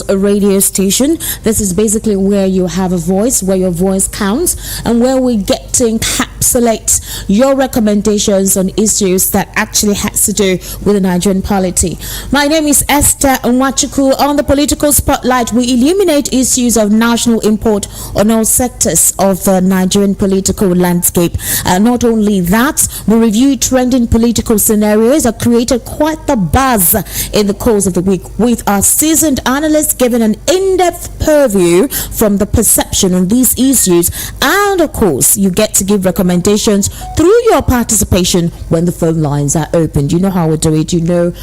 a radio station. This is basically where you have a voice, where your voice counts, and where we get to encapsulate your recommendations on issues that actually has to do with the Nigerian polity. My name is Esther Nwachukwu. On the political spotlight, we illuminate issues of national import on all sectors of the Nigerian political landscape. Not only that, we review trending political scenarios that created quite the buzz in the course of the week, with our seasoned analysts giving an in-depth purview from the perception on these issues. And of course, you get to give recommendations through your participation when the phone lines are opened. You know how we do it. You know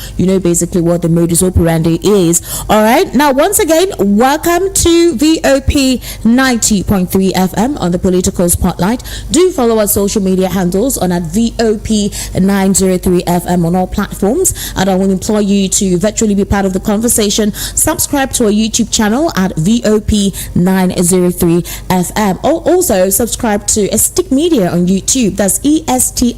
basically what the modus operandi is. All right. Now, once again, welcome to VOP 90.3 FM on the political spotlight. Do follow our social media handles on at VOP 903 FM on all platforms, and I will implore you to virtually be part of the conversation. Subscribe to our YouTube channel at VOP 903 FM. Also subscribe to Estiq Media on YouTube. That's ESTIQ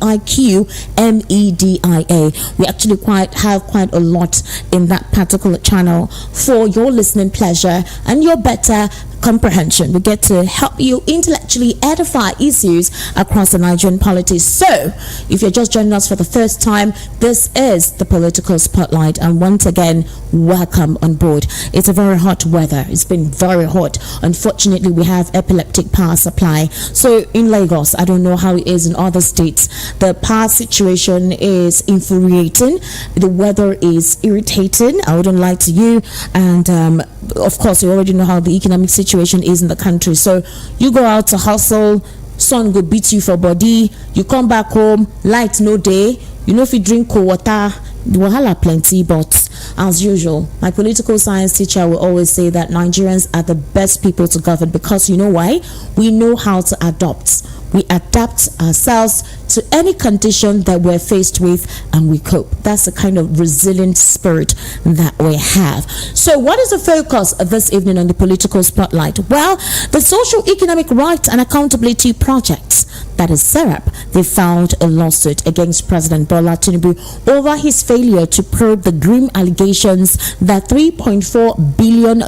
MEDIA. We actually have quite a lot in that particular channel for your listening pleasure and your better comprehension. We get to help you intellectually edify issues across the Nigerian politics. So, if you're just joining us for the first time, this is the political spotlight, and once again, welcome on board. It's a very hot weather. It's been very hot. Unfortunately, we have epileptic power supply. So in Lagos, I don't know how it is in other states. The power situation is infuriating. The weather is irritating. I wouldn't lie to you. And of course, you already know how the economic situation is in the country. So you go out to hustle, sun go beat you for body, you come back home, light no day, you know if you drink cold water, the wahala plenty. But as usual, my political science teacher will always say that Nigerians are the best people to govern, because you know why? We know how to adapt. We adapt ourselves to any condition that we're faced with, and we cope. That's the kind of resilient spirit that we have. So what is the focus of this evening on the political spotlight? Well, the Social Economic Rights and Accountability Project, that is SERAP, they filed a lawsuit against President Bola Tinubu over his failure to probe the grim allegations that $3.4 billion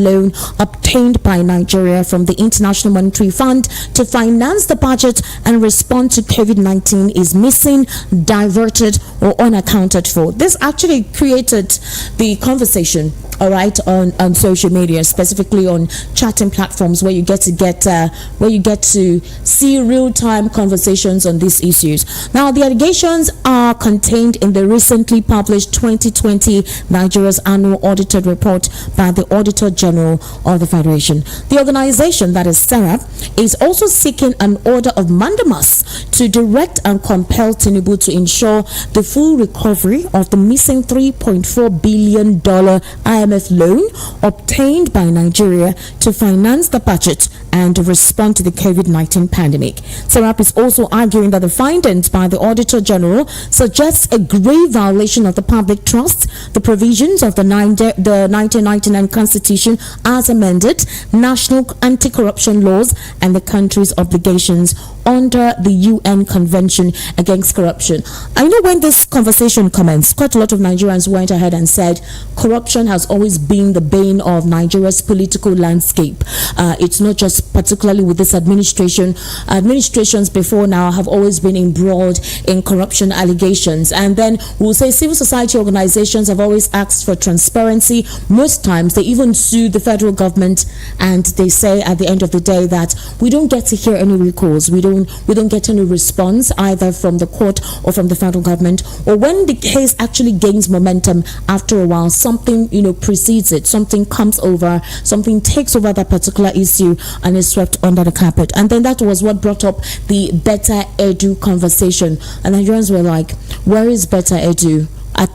loan obtained by Nigeria from the International Monetary Fund to finance the budget and respond to COVID-19 is missing, diverted, or unaccounted for. This actually created the conversation, all right, on social media, specifically on chatting platforms where you get to see real-time conversations on these issues. Now, the allegations are contained in the recently published 2020 Nigeria's annual audited report by the Auditor General of the Federation. The organization, that is SERAP, is also seeking an order of mandamus to direct and compel Tinubu to ensure the full recovery of the missing $3.4 billion IMF loan obtained by Nigeria to finance the budget and respond to the COVID-19 pandemic. SERAP is also arguing that the findings by the Auditor General suggests a grave violation of the public trust, the provisions of the 1999 Constitution as amended, national anti-corruption laws, and the country's obligations under the UN Convention Against Corruption. I know when this conversation commenced, quite a lot of Nigerians went ahead and said corruption has always been the bane of Nigeria's political landscape. It's not just particularly with this administration. Administrations before now have always been embroiled in corruption allegations. And then we'll say civil society organizations have always asked for transparency. Most times they even sue the federal government, and they say at the end of the day that we don't get to hear any recourse. We don't get any response either from the court or from the federal government. Or when the case actually gains momentum, after a while something precedes it, something comes over, something takes over that particular issue and is swept under the carpet. And then that was what brought up the Better Edu conversation, and Nigerians were like, where is Better Edu? I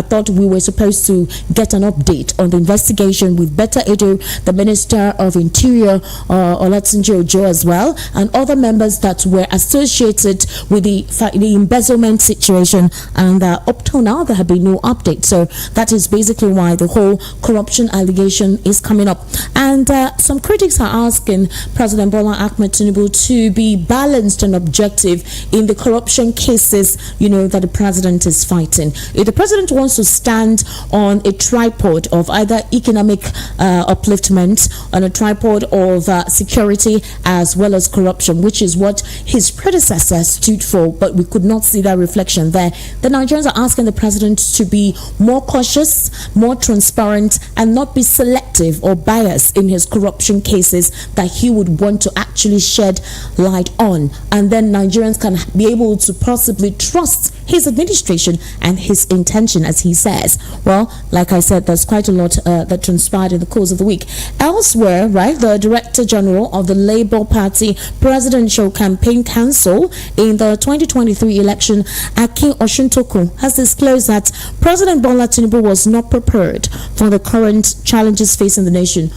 thought we were supposed to get an update on the investigation with Better Edu, the Minister of Interior, Olatunji Ojo as well, and other members that were associated with the embezzlement situation. And up till now, there have been no update. So that is basically why the whole corruption allegation is coming up. And some critics are asking President Bola Ahmed Tinubu to be balanced and objective in the corruption cases, that the president is fighting. It the president wants to stand on a tripod of either economic upliftment, on a tripod of security as well as corruption, which is what his predecessor stood for, but we could not see that reflection there. The Nigerians are asking the president to be more cautious, more transparent, and not be selective or biased in his corruption cases that he would want to actually shed light on, and then Nigerians can be able to possibly trust his administration and his intention, as he says. Well, like I said, there's quite a lot that transpired in the course of the week. Elsewhere, right, the Director General of the Labour Party Presidential Campaign Council in the 2023 election, Akin Oshuntoku, has disclosed that President Bola Tinubu was not prepared for the current challenges facing the nation.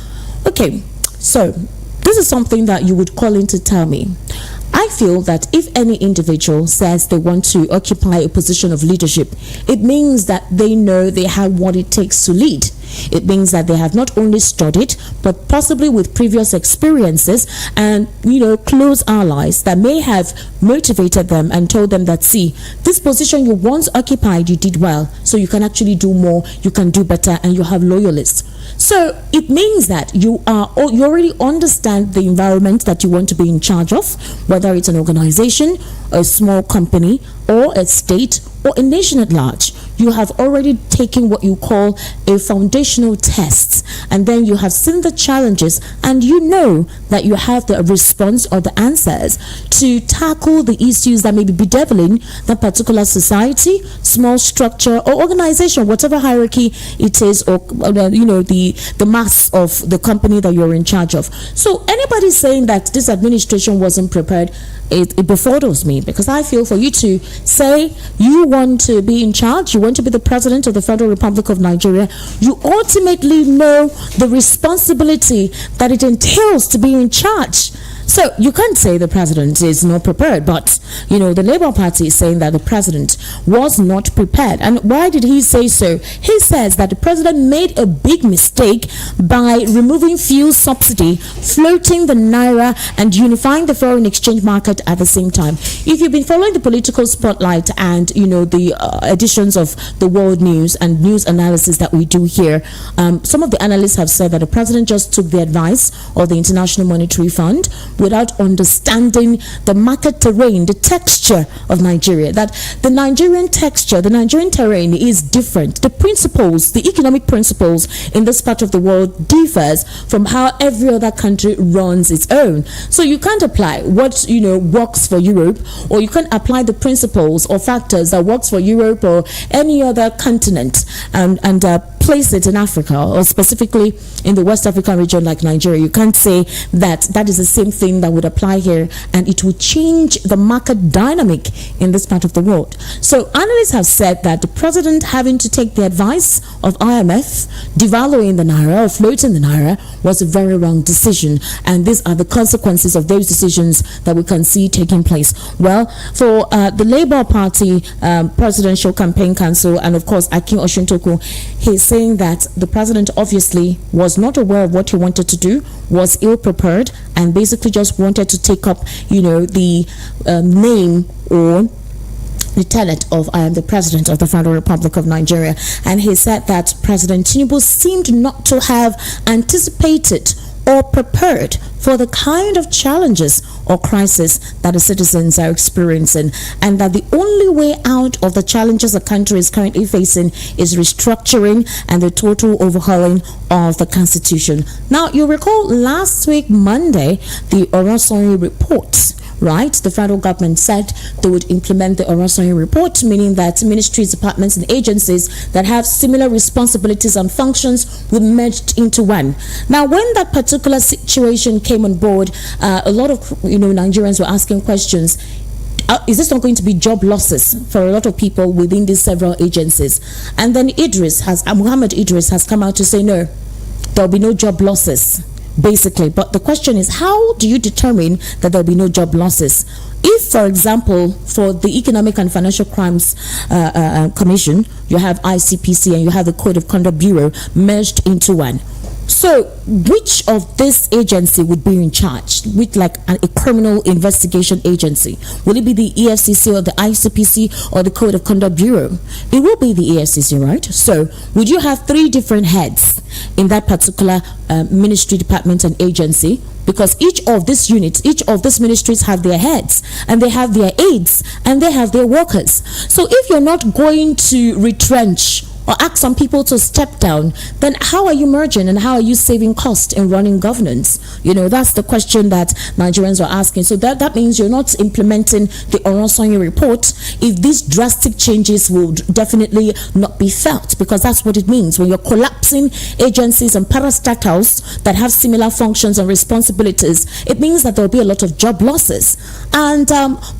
Okay, so this is something that you would call in to tell me. I feel that if any individual says they want to occupy a position of leadership, it means that they know they have what it takes to lead. It means that they have not only studied, but possibly with previous experiences and, close allies that may have motivated them and told them that, see, this position you once occupied, you did well, so you can actually do more, you can do better, and you have loyalists. So it means that you already understand the environment that you want to be in charge of, whether it's an organization, a small company, or a state, or a nation at large. You have already taken what you call a foundational test, and then you have seen the challenges, and you know that you have the response or the answers to tackle the issues that may be bedeviling that particular society, small structure, or organization, whatever hierarchy it is, or the mass of the company that you're in charge of. So anybody saying that this administration wasn't prepared, it befuddles me, because I feel for you to say you want to be in charge, you want to be the president of the Federal Republic of Nigeria, you ultimately know the responsibility that it entails to be in charge. So you can't say the president is not prepared, but the Labour Party is saying that the president was not prepared. And why did he say so? He says that the president made a big mistake by removing fuel subsidy, floating the naira, and unifying the foreign exchange market at the same time. If you've been following the political spotlight and the editions of the world news and news analysis that we do here, some of the analysts have said that the president just took the advice of the International Monetary Fund without understanding the market terrain, the texture of Nigeria, that the Nigerian texture, the Nigerian terrain is different. The principles, the economic principles in this part of the world differs from how every other country runs its own. So you can't apply what, works for Europe, or you can't apply the principles or factors that works for Europe or any other continent and place it in Africa, or specifically in the West African region like Nigeria. You can't say that is the same thing that would apply here, and it would change the market dynamic in this part of the world. So analysts have said that the president having to take the advice of IMF, devaluing the naira or floating the naira, was a very wrong decision, and these are the consequences of those decisions that we can see taking place. Well, for the Labour Party Presidential Campaign Council, and of course Akin Oshuntoku, he's saying that the president obviously was not aware of what he wanted to do, was ill prepared, and basically just wanted to take up, the name or the tenet of I am the president of the Federal Republic of Nigeria. And he said that President Tinubu seemed not to have anticipated or prepared for the kind of challenges or crisis that the citizens are experiencing, and that the only way out of the challenges the country is currently facing is restructuring and the total overhauling of the constitution. Now, you recall last week, Monday, the Orosanye report, right? The federal government said they would implement the Orosanye report, meaning that ministries, departments, and agencies that have similar responsibilities and functions would merge into one. Now, when that particular situation came on board, a lot of Nigerians were asking questions. Is this not going to be job losses for a lot of people within these several agencies? And then Muhammad Idris has come out to say no, there'll be no job losses, basically. But the question is, how do you determine that there'll be no job losses? If, for example, for the Economic and Financial Crimes Commission, you have ICPC and you have the Code of Conduct Bureau merged into one. So So which of this agency would be in charge with like a criminal investigation agency? Will it be the EFCC or the ICPC or the Code of Conduct Bureau? It will be the EFCC, right? So would you have 3 different heads in that particular ministry, department and agency? Because each of these units, each of these ministries have their heads and they have their aides and they have their workers. So if you're not going to retrench or ask some people to step down, then how are you merging and how are you saving cost in running governance? That's the question that Nigerians are asking. So that means you're not implementing the Oronsanya report if these drastic changes will definitely not be felt, because that's what it means when you're collapsing agencies and parastatals that have similar functions and responsibilities. It means that there will be a lot of job losses. And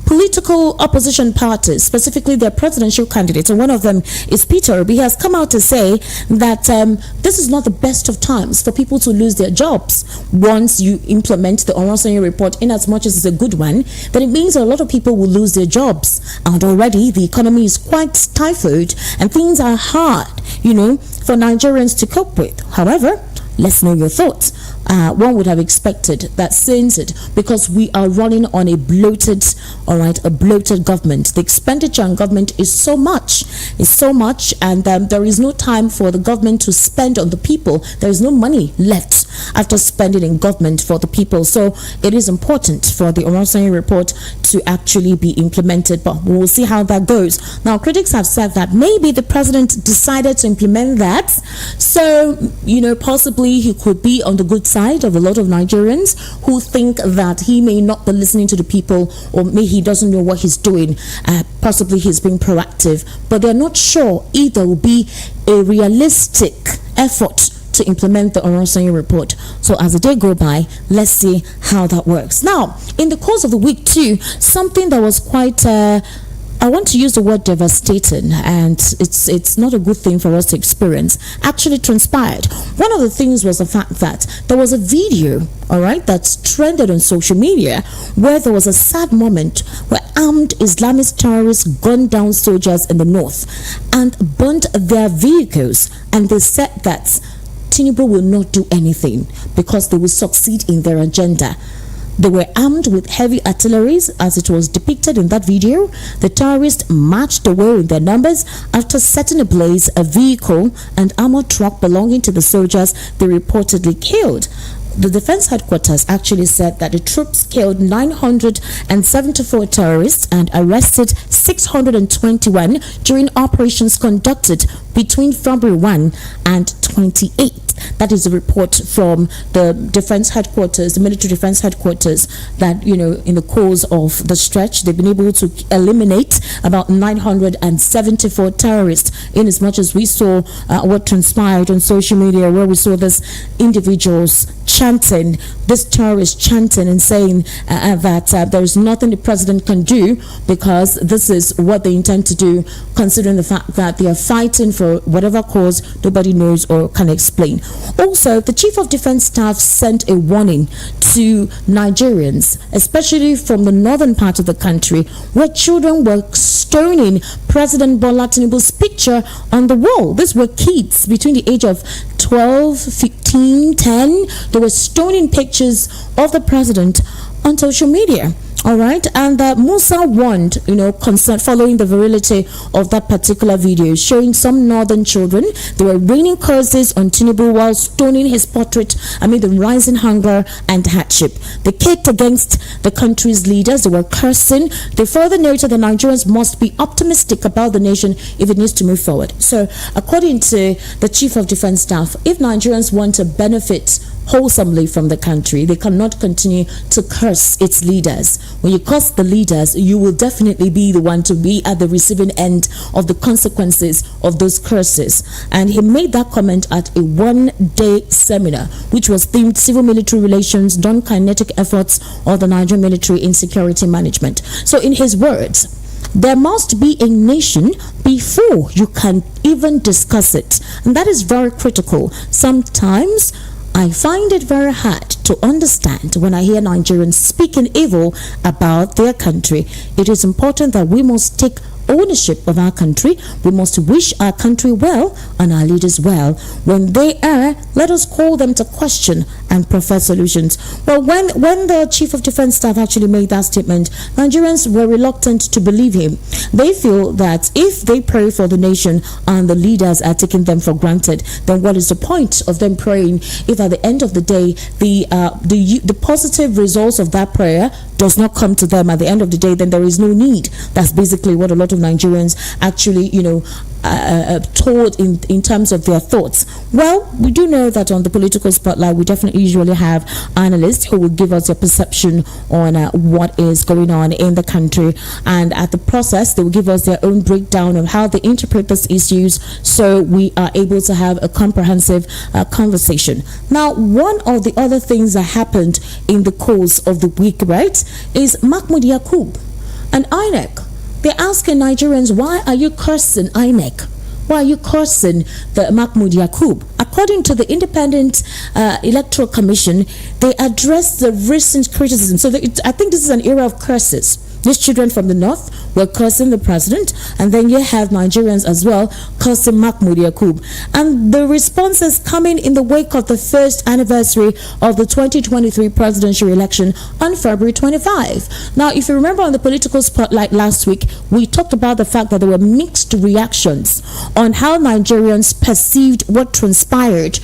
political opposition parties, specifically their presidential candidates, and one of them is Peter Obi, has come out to say that this is not the best of times for people to lose their jobs. Once you implement the Oronsanya report, in as much as it's a good one, then it means a lot of people will lose their jobs. And already the economy is quite stifled and things are hard, for Nigerians to cope with. However, let's know your thoughts. One would have expected that since because we are running on a bloated government. The expenditure on government is so much, and there is no time for the government to spend on the people. There is no money left after spending in government for the people. So it is important for the Oronsanya report to actually be implemented, but we will see how that goes. Now, critics have said that maybe the president decided to implement that, so possibly he could be on the good side of a lot of Nigerians who think that he may not be listening to the people, or maybe he doesn't know what he's doing. Possibly he's being proactive, but they're not sure either will be a realistic effort to implement the Oronsanya report. So as the day go by, let's see how that works. Now, in the course of the week too, something that was quite I want to use the word devastating, and it's not a good thing for us to experience, actually transpired. One of the things was the fact that there was a video, that's trended on social media, where there was a sad moment where armed Islamist terrorists gunned down soldiers in the north and burnt their vehicles, and they said that Tinubu will not do anything because they will succeed in their agenda. They were armed with heavy artillery, as it was depicted in that video. The terrorists marched away in their numbers after setting ablaze a vehicle and armored truck belonging to the soldiers they reportedly killed. The defense headquarters actually said that the troops killed 974 terrorists and arrested 621 during operations conducted between February 1 and 28. That is a report from the defense headquarters, the military defense headquarters, that, in the course of the stretch, they've been able to eliminate about 974 terrorists, in as much as we saw what transpired on social media, where we saw this individuals chanting, this terrorist chanting and saying that there is nothing the president can do because this is what they intend to do, considering the fact that they are fighting for whatever cause nobody knows or can explain. Also, the Chief of Defense Staff sent a warning to Nigerians, especially from the northern part of the country, where children were stoning President Bola Tinubu's picture on the wall. These were kids between the age of 12, 15, 10. They were stoning pictures of the president on social media. And Musa warned, concern following the virality of that particular video, showing some northern children. They were raining curses on Tinubu while stoning his portrait amid the rising hunger and hardship. They kicked against the country's leaders. They were cursing. They further noted that Nigerians must be optimistic about the nation if it needs to move forward. So, according to the Chief of Defense Staff, if Nigerians want to benefit wholesomely from the country, they cannot continue to curse its leaders. When you curse the leaders, you will definitely be the one to be at the receiving end of the consequences of those curses. And he made that comment at a one-day seminar, which was themed Civil Military Relations, Non-Kinetic Efforts of the Nigerian Military in Security Management. So in his words, there must be a nation before you can even discuss it. And that is very critical. Sometimes I find it very hard to understand when I hear Nigerians speaking evil about their country. It is important that we must take ownership of our country. We must wish our country well and our leaders well. When they err, let us call them to question and prefer solutions. Well, when the Chief of Defense Staff actually made that statement, Nigerians were reluctant to believe him. They feel that if they pray for the nation and the leaders are taking them for granted, then what is the point of them praying if at the end of the day the positive results of that prayer does not come to them at the end of the day? Then there is no need. That's basically what a lot of Nigerians actually, told in terms of their thoughts. Well, we do know that on the political spotlight, we definitely usually have analysts who will give us a perception on what is going on in the country, and at the process, they will give us their own breakdown of how they interpret these issues, so we are able to have a comprehensive conversation. Now, one of the other things that happened in the course of the week, right, is Mahmoud Yakub and INEC. They're asking Nigerians, why are you cursing INEC? Why are you cursing the Mahmoud Yakub? According to the Independent Electoral Commission, they addressed the recent criticism. So I think this is an era of curses. These children from the north were cursing the president, and then you have Nigerians as well cursing Mahmoud Yakub. And the response is coming in the wake of the first anniversary of the 2023 presidential election on February 25. Now, if you remember on the political spotlight last week, we talked about the fact that there were mixed reactions on how Nigerians perceived what transpired,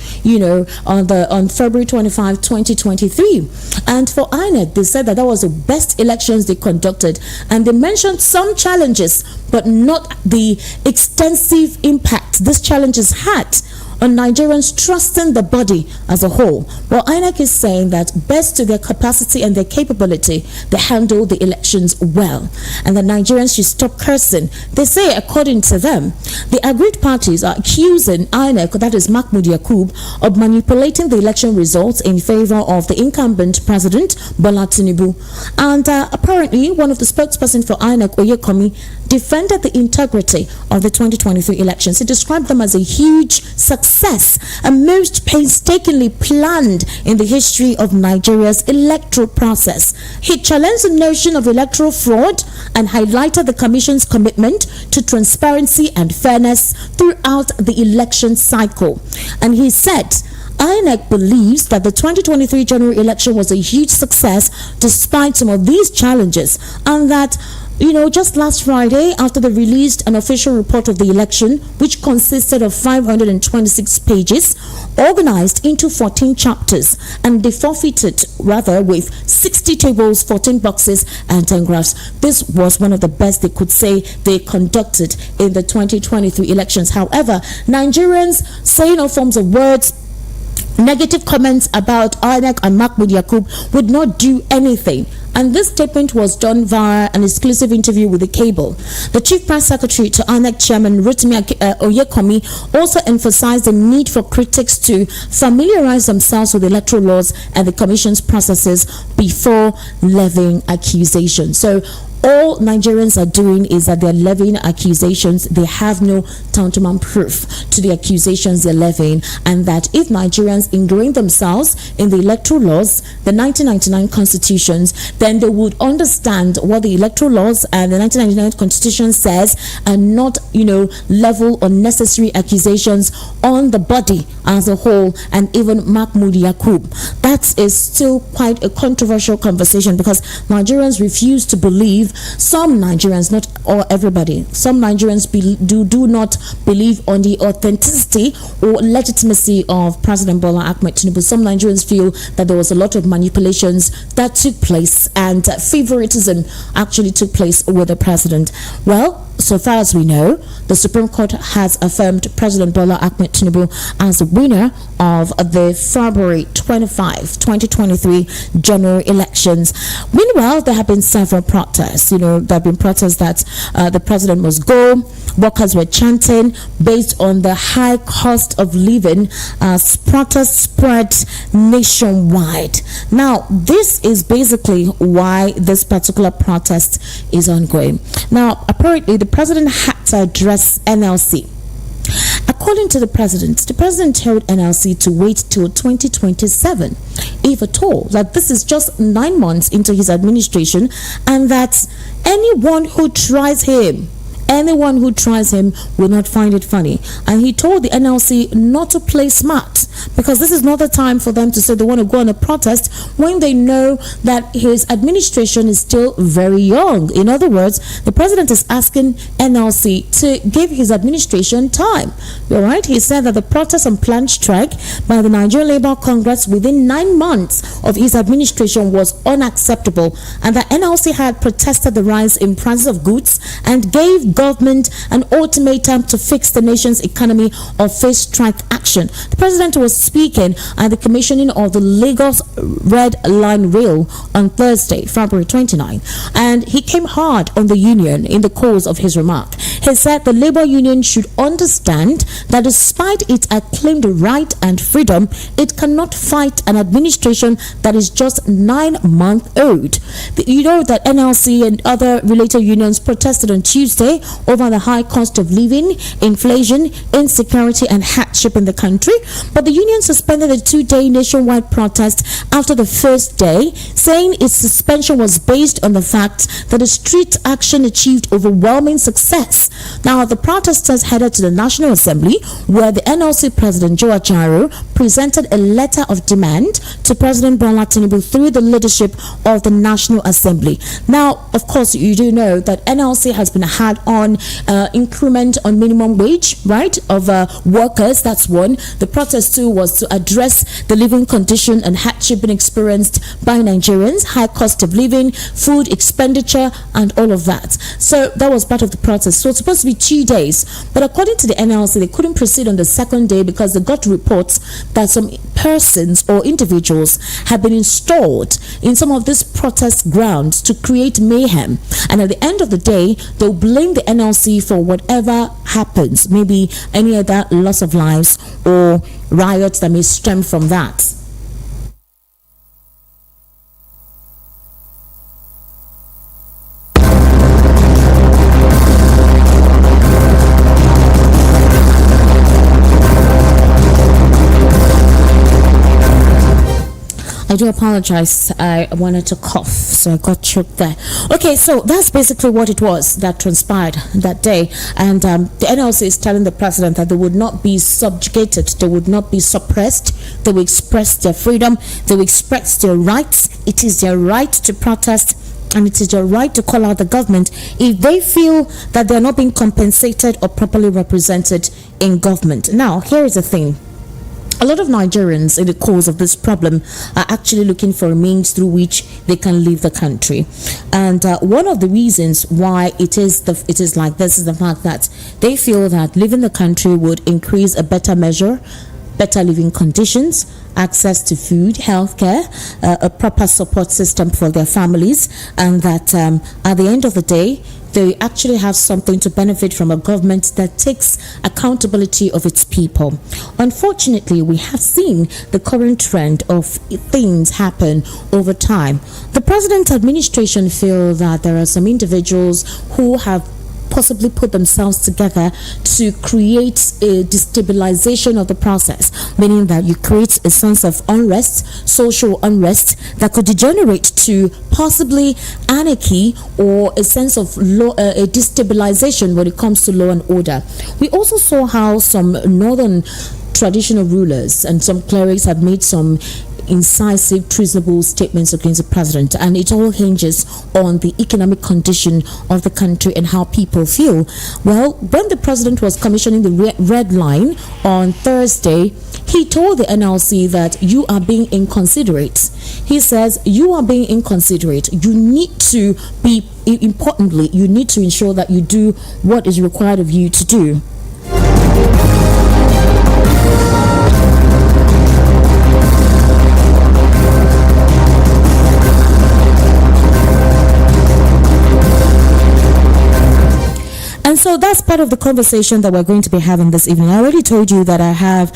on February 25, 2023. And for INEC, they said that was the best elections they conducted. And they mentioned some challenges, but not the extensive impact these challenges had on Nigerians trusting the body as a whole. Well, INEC is saying that best to their capacity and their capability, they handle the elections well, and that Nigerians should stop cursing. They say, according to them, the agreed parties are accusing INEC, that is Mahmoud Yakub, of manipulating the election results in favor of the incumbent president, Bola Tinubu. And apparently, one of the spokesperson for INEC, Oyekomi, defended the integrity of the 2023 elections. He described them as a huge success and most painstakingly planned in the history of Nigeria's electoral process. He challenged the notion of electoral fraud and highlighted the Commission's commitment to transparency and fairness throughout the election cycle. And he said, INEC believes that the 2023 general election was a huge success despite some of these challenges, and that just last Friday, after they released an official report of the election, which consisted of 526 pages, organized into 14 chapters, and they forfeited, with 60 tables, 14 boxes, and 10 graphs. This was one of the best they could say they conducted in the 2023 elections. However, Nigerians saying all forms of words, negative comments about INEC and Mahmoud Yakub would not do anything. And this statement was done via an exclusive interview with the Cable. The Chief Press Secretary to INEC Chairman Rotimi Oyekomi also emphasized the need for critics to familiarize themselves with electoral laws and the Commission's processes before levying accusations. So all Nigerians are doing is that they're levying accusations. They have no tantamount proof to the accusations they're levying, and that if Nigerians ingrain themselves in the electoral laws, the 1999 constitutions, then they would understand what the electoral laws and the 1999 constitution says, and not, level unnecessary accusations on the body as a whole, and even Mahmoud Yakub. That is still quite a controversial conversation, because Nigerians refuse to believe. Some Nigerians, not all everybody, some Nigerians do not believe on the authenticity or legitimacy of President Bola Ahmed Tinubu. Some Nigerians feel that there was a lot of manipulations that took place, and favoritism actually took place with the president. Well, so far as we know, the Supreme Court has affirmed President Bola Ahmed Tinubu as the winner of the February 25, 2023 general elections. Meanwhile, there have been several protests. There have been protests that the president must go. Workers were chanting based on the high cost of living. Protests spread nationwide. Now, this is basically why this particular protest is ongoing. Now, apparently, the president had to address NLC. According to the president told NLC to wait till 2027, if at all, that this is just 9 months into his administration, and that anyone who tries him, anyone who tries him will not find it funny. And he told the NLC not to play smart, because this is not the time for them to say they want to go on a protest when they know that his administration is still very young. In other words, the president is asking NLC to give his administration time. All right, he said that the protest and planned strike by the Nigerian Labour Congress within 9 months of his administration was unacceptable, and that NLC had protested the rise in prices of goods and gave government an ultimatum to fix the nation's economy or face strike action. The president was speaking at the commissioning of the Lagos Red Line Rail on Thursday, February 29, and he came hard on the union in the course of his remark. He said the labor union should understand that despite its acclaimed right and freedom, it cannot fight an administration that is just 9 months old. You know that NLC and other related unions protested on Tuesday over the high cost of living, inflation, insecurity, and hardship in the country. But the union suspended a 2-day nationwide protest after the first day, saying its suspension was based on the fact that the street action achieved overwhelming success. Now, the protesters headed to the National Assembly, where the NLC President Joe Ajaero presented a letter of demand to President Bola Tinubu through the leadership of the National Assembly. Now, of course, you do know that NLC has been hard on increment on minimum wage, right, of workers. That's one. The protest too was to address the living condition and hardship being experienced by Nigerians, high cost of living, food expenditure, and all of that. So that was part of the protest. So it's supposed to be 2 days, but according to the NLC, they couldn't proceed on the second day because they got reports that some persons or individuals have been installed in some of these protest grounds to create mayhem, and at the end of the day they'll blame the NLC for whatever happens, maybe any other loss of lives or riots that may stem from that. I do apologize. I wanted to cough, so I got choked there. Okay, so that's basically what it was that transpired that day. And the NLC is telling the president that they would not be subjugated, they would not be suppressed, they will express their freedom, they will express their rights. It is their right to protest, and it is their right to call out the government if they feel that they're not being compensated or properly represented in government. Now, here is the thing. A lot of Nigerians in the course of this problem are actually looking for a means through which they can leave the country. And one of the reasons why it is like this is the fact that they feel that leaving the country would increase a better living conditions, access to food, healthcare, a proper support system for their families, and that at the end of the day, they actually have something to benefit from a government that takes accountability of its people. Unfortunately, we have seen the current trend of things happen over time. The president's administration feel that there are some individuals who have possibly put themselves together to create a destabilization of the process, meaning that you create a sense of unrest, social unrest, that could degenerate to possibly anarchy or a sense of a destabilization when it comes to law and order. We also saw how some northern traditional rulers and some clerics have made some incisive, treasonable statements against the president, and it all hinges on the economic condition of the country and how people feel. Well, when the president was commissioning the red line on Thursday, he told the NLC that you are being inconsiderate. He says you are being inconsiderate. You need to be, importantly, you need to ensure that you do what is required of you to do. And so that's part of the conversation that we're going to be having this evening. I already told you that I have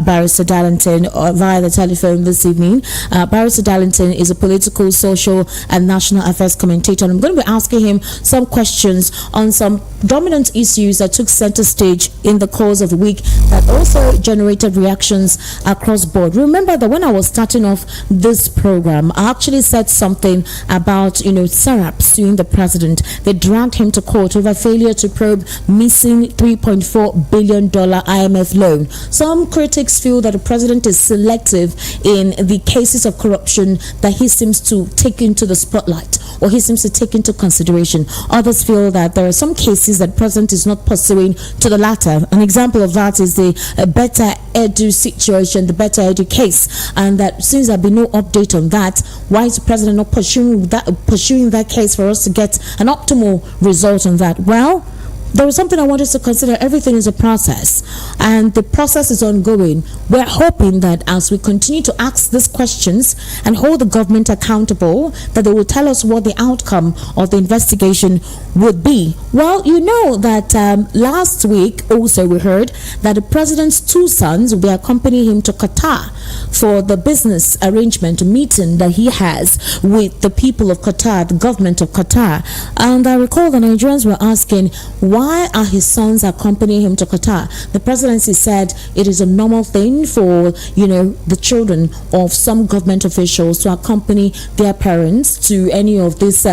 Barrister Darlington via the telephone this evening. Barrister Darlington is a political, social, and national affairs commentator. And I'm going to be asking him some questions on some dominant issues that took center stage in the course of the week that also generated reactions across board. Remember that when I was starting off this program, I actually said something about, Sarap suing the president. They dragged him to court over failure to probe probe missing $3.4 billion IMF loan. Some critics feel that the president is selective in the cases of corruption that he seems to take into the spotlight, or he seems to take into consideration. Others feel that there are some cases that the president is not pursuing to the latter. An example of that is the Better Edu situation, the Better Edu case, and that since there be no update on that, why is the president not pursuing that case for us to get an optimal result on that? Well, there is something I want us to consider. Everything is a process, and the process is ongoing. We're hoping that as we continue to ask these questions and hold the government accountable, that they will tell us what the outcome of the investigation would be. Well, you know that last week also we heard that the president's two sons will be accompanying him to Qatar for the business arrangement meeting that he has with the people of Qatar, the government of Qatar. And I recall the Nigerians were asking, why are his sons accompanying him to Qatar? The presidency said it is a normal thing for, the children of some government officials to accompany their parents to any of these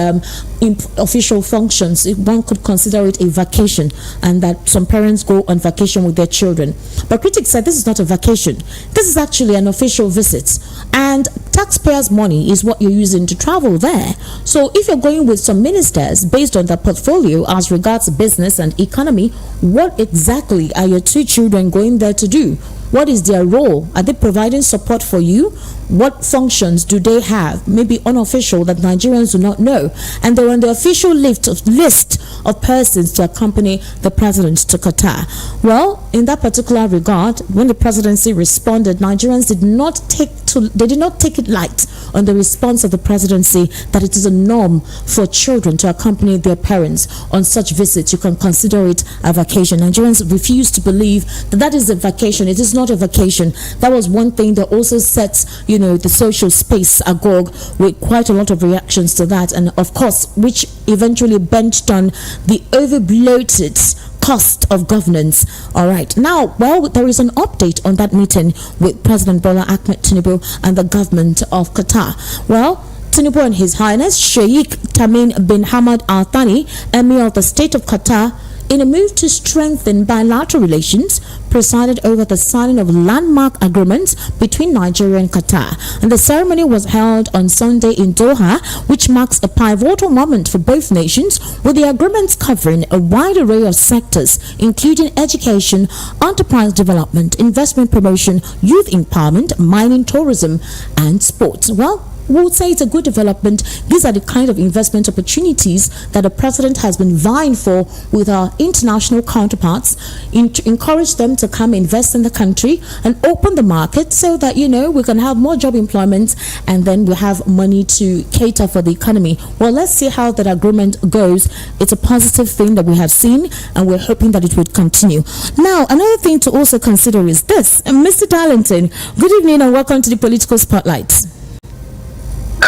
official functions. One could consider it a vacation, and that some parents go on vacation with their children. But critics said this is not a vacation. This is actually an official visit, and taxpayers' money is what you're using to travel there. So if you're going with some ministers based on their portfolio as regards business and economy, what exactly are your two children going there to do? What is their role? Are they providing support for you? What functions do they have? Maybe unofficial that Nigerians do not know. And they're on the official list of persons to accompany the president to Qatar. Well, in that particular regard, when the presidency responded, Nigerians did not take it light on the response of the presidency that it is a norm for children to accompany their parents on such visits. You can consider it a vacation. Nigerians refuse to believe that is a vacation. It is not a vacation. That was one thing that also sets, the social space agog, with quite a lot of reactions to that, and of course, which eventually benched on the over-bloated cost of governance. All right. Now, well, there is an update on that meeting with President Bola Ahmed Tinubu and the government of Qatar. Well, Tinubu and His Highness Sheikh Tamim bin Hamad Al Thani, Emir of the State of Qatar, in a move to strengthen bilateral relations, presided over the signing of landmark agreements between Nigeria and Qatar. And the ceremony was held on Sunday in Doha, which marks a pivotal moment for both nations, with the agreements covering a wide array of sectors, including education, enterprise development, investment promotion, youth empowerment, mining, tourism, and sports. Well, we would say it's a good development. These are the kind of investment opportunities that the president has been vying for with our international counterparts, to encourage them to come invest in the country and open the market so that, we can have more job employment, and then we have money to cater for the economy. Well, let's see how that agreement goes. It's a positive thing that we have seen, and we're hoping that it would continue. Now, another thing to also consider is this. Mr. Darlington, good evening and welcome to the Political Spotlight.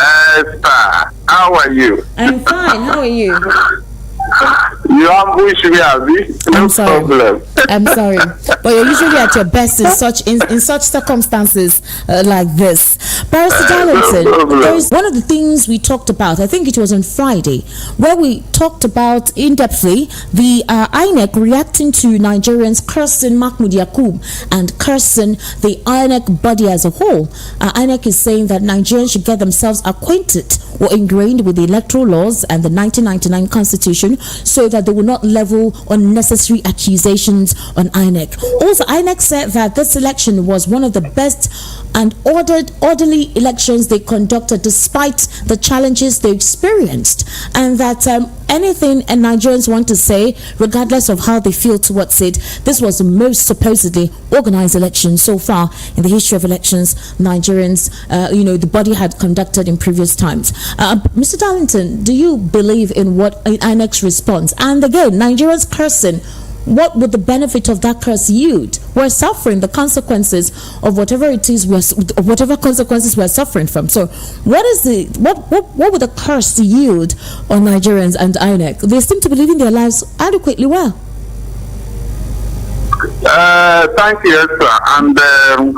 Esther, how are you? I'm fine. How are you? You ambush me, Abby. No problem. I'm sorry, but you're usually at your best in such circumstances like this. Barrister Darlington, there is one of the things we talked about. I think it was on Friday, where we talked about in-depthly the INEC reacting to Nigerians cursing Mahmoud Yakub and cursing the INEC body as a whole. INEC is saying that Nigerians should get themselves acquainted or ingrained with the electoral laws and the 1999 Constitution, so that they will not level unnecessary accusations on INEC. Also, INEC said that this election was one of the best and orderly elections they conducted despite the challenges they experienced, and that anything and Nigerians want to say, regardless of how they feel towards it, this was the most supposedly organized election so far in the history of elections Nigerians, the body had conducted in previous times. Mr. Darlington, do you believe in what INEC's response? And again, Nigerians cursing. What would the benefit of that curse yield? We're suffering the consequences of whatever it is, whatever consequences we're suffering from. So, what would the curse yield on Nigerians and INEC? They seem to be living their lives adequately well. Thank you, Esther, and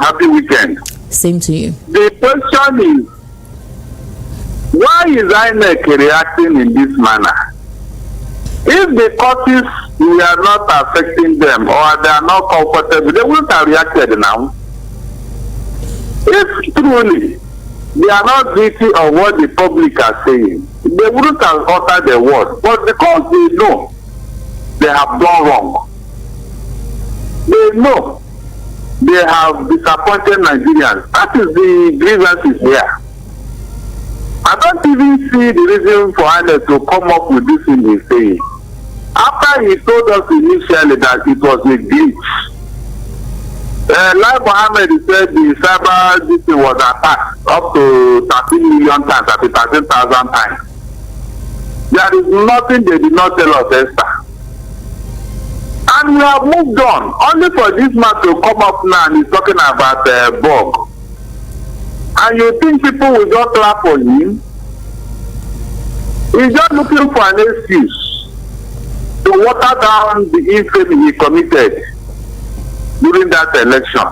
happy weekend. Same to you. The question is, why is INEC reacting in this manner? If the causes we are not affecting them or they are not comfortable, they wouldn't have reacted now. If truly they are not guilty of what the public are saying, they wouldn't have uttered the word. But because they know they have done wrong, they know they have disappointed Nigerians. That is the grievances here. I don't even see the reason for Alex to come up with this thing he's saying. After he told us initially that it was a glitch, like Mohammed said, the cyber this was attacked up to 13 million times, at 13,000 times. There is nothing they did not tell us, Esther. And we have moved on. Only for this man to come up now and he's talking about bug. And you think people will just clap for him? He's just looking for an excuse to water down the infamy he committed during that election.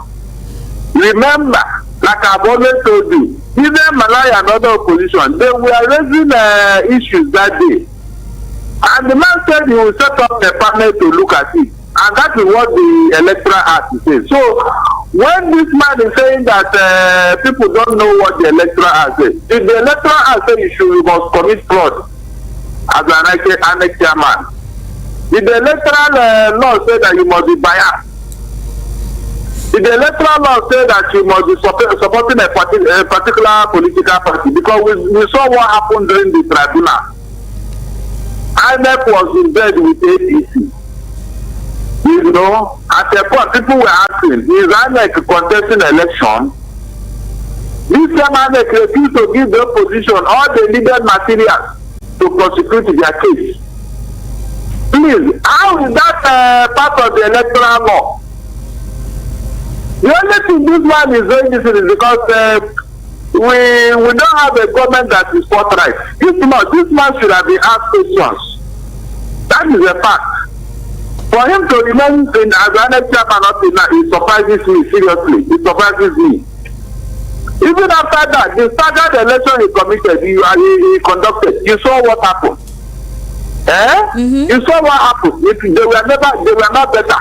Remember, like I've always told you, even Malaya and other opposition, they were raising issues that day. And the man said he will set up a panel to look at it. And that is what the Electoral Act says. So, when this man is saying that people don't know what the Electoral Act says, if the Electoral Act says you must commit fraud as an annex chairman, if the Electoral law says that you must be biased, if the Electoral law says that you must be supporting a particular political party, because we saw what happened during the tribunal. IMF was in bed with APC. You know, at a point, people were asking, is IMF contesting election? This IMF refused to give the opposition all the needed materials to prosecute their case. Please, how is that part of the electoral law? The only thing this man is doing this is because we don't have a government that is forthright. If not, this man should have been asked questions. That is a fact. For him to remain as an chairman up to now, it surprises me, seriously. It surprises me. Even after that, the staggered election he committed, he conducted, you saw what happened. You saw what happened. They were not better.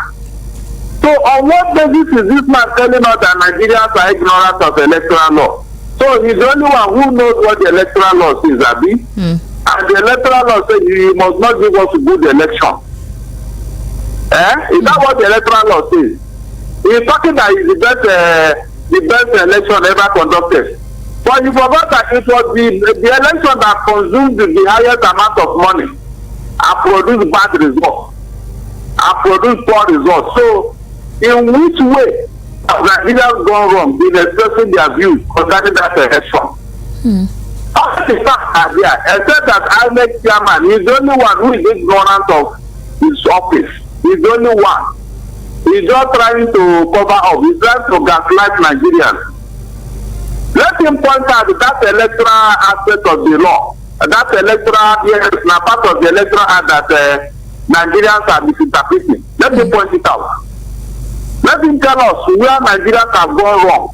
So on what basis is this man telling us that Nigerians are ignorant of electoral law? So he's the only one who knows what the electoral law says, Abi. And the electoral law says you must not give us a good election. Is that what the electoral law says? He's talking that it's the best election ever conducted. But you forgot that it was the election that consumed the highest amount of money and produced bad results and produced poor results. So, in which way have Nigerians gone wrong in expressing their views concerning that election? All the facts are there, except that IMF chairman is the only one who is ignorant of his office. He's the only one. He's just trying to cover up. He's trying to gaslight Nigerians. Let him point out that electoral aspect of the law. That electoral, yes, now part of the electoral act that Nigerians are misinterpreting. Let him point it out. Let him tell us where Nigerians have gone wrong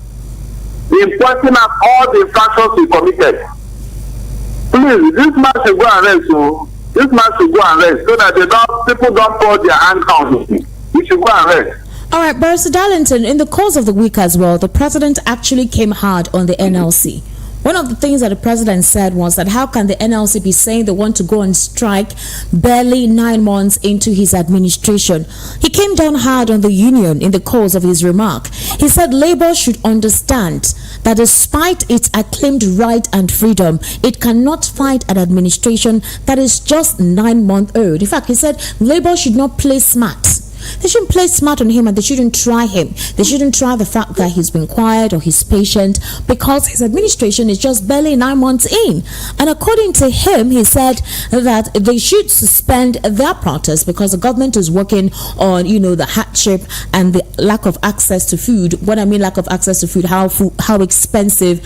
in pointing out all the infractions he committed. Please, this man should go and rest. So this man should go and rest so that people don't pour their hand on him. He should go and rest. All right, Barrister Darlington, in the course of the week as well, the president actually came hard on the NLC. One of the things that the president said was that how can the NLC be saying they want to go on strike barely 9 months into his administration? He came down hard on the union in the course of his remark. He said Labour should understand that despite its acclaimed right and freedom, it cannot fight an administration that is just 9 months old. In fact, he said Labour should not play smart. They shouldn't play smart on him and they shouldn't try him. They shouldn't try the fact that he's been quiet or he's patient because his administration is just barely 9 months in. And according to him, he said that they should suspend their protest because the government is working on, the hardship and the lack of access to food. What I mean lack of access to food, how expensive,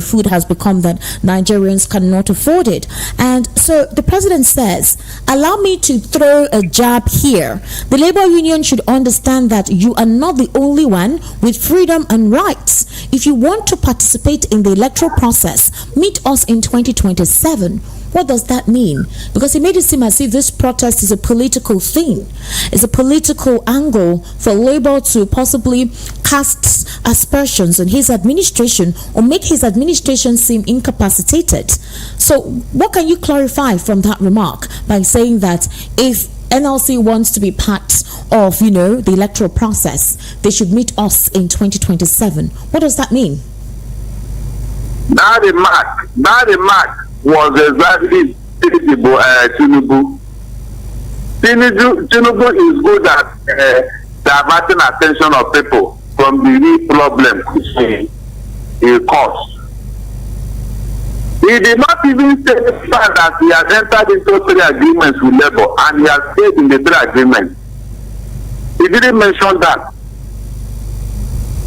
food has become that Nigerians cannot afford it. And so the president says, allow me to throw a jab here. The Labour Union should understand that you are not the only one with freedom and rights. If you want to participate in the electoral process, meet us in 2027. What does that mean? Because he made it seem as if this protest is a political thing. It's a political angle for Labour to possibly cast aspersions on his administration or make his administration seem incapacitated. So what can you clarify from that remark by saying that if NLC wants to be part of, the electoral process, they should meet us in 2027? What does that mean? That remark was exactly Tinubu. Tinubu is good at diverting attention of people from the real problem which he caused. He did not even say that he has entered into 3 agreements with Labour and he has stayed in the 3 agreements. He didn't mention that.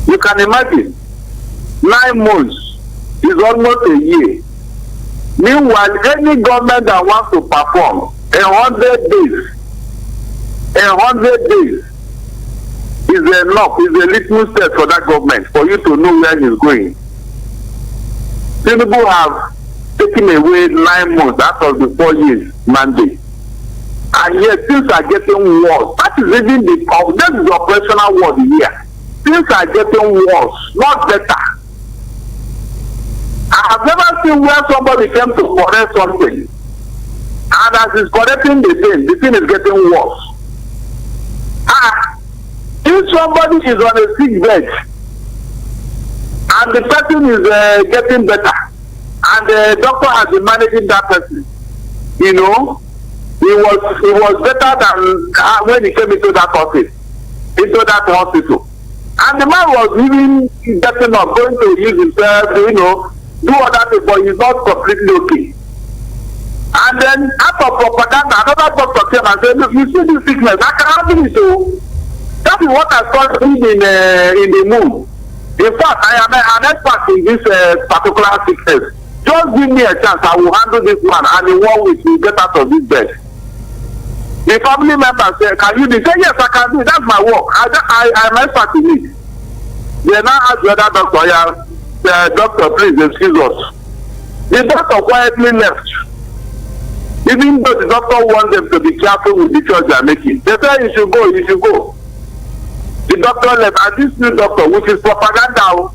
You can imagine, 9 months is almost a year. Meanwhile, any government that wants to perform 100 days is enough, is a litmus test for that government for you to know where he's going. Tinubu have taken away 9 months out of the 4 years mandate. And yet things are getting worse. That is even this is the operational word here. Things are getting worse, not better. I have never seen where somebody came to correct something, and as he's correcting the thing is getting worse. If somebody is on a sick bed and the person is getting better, and the doctor has been managing that person, it was better than when he came into that office, into that hospital. And the man was even getting up, going to use himself, do other things, but he's not completely okay. And then out of propaganda, another doctor came and said, look, you see this sickness, I can handle it too. That is what has caused him in the mood. In fact, I am an expert in this particular sickness. Just give me a chance, I will handle this man, and in 1 week we'll get out of this bed. The family member said, can you do it? Say, yes, I can do it. That's my work. I'm an expert in it. They now ask the other doctor, doctor, please excuse us. The doctor quietly left. Even though the doctor wants them to be careful with the choice they are making. They say, you should go. The doctor left, and this new doctor, which is propaganda,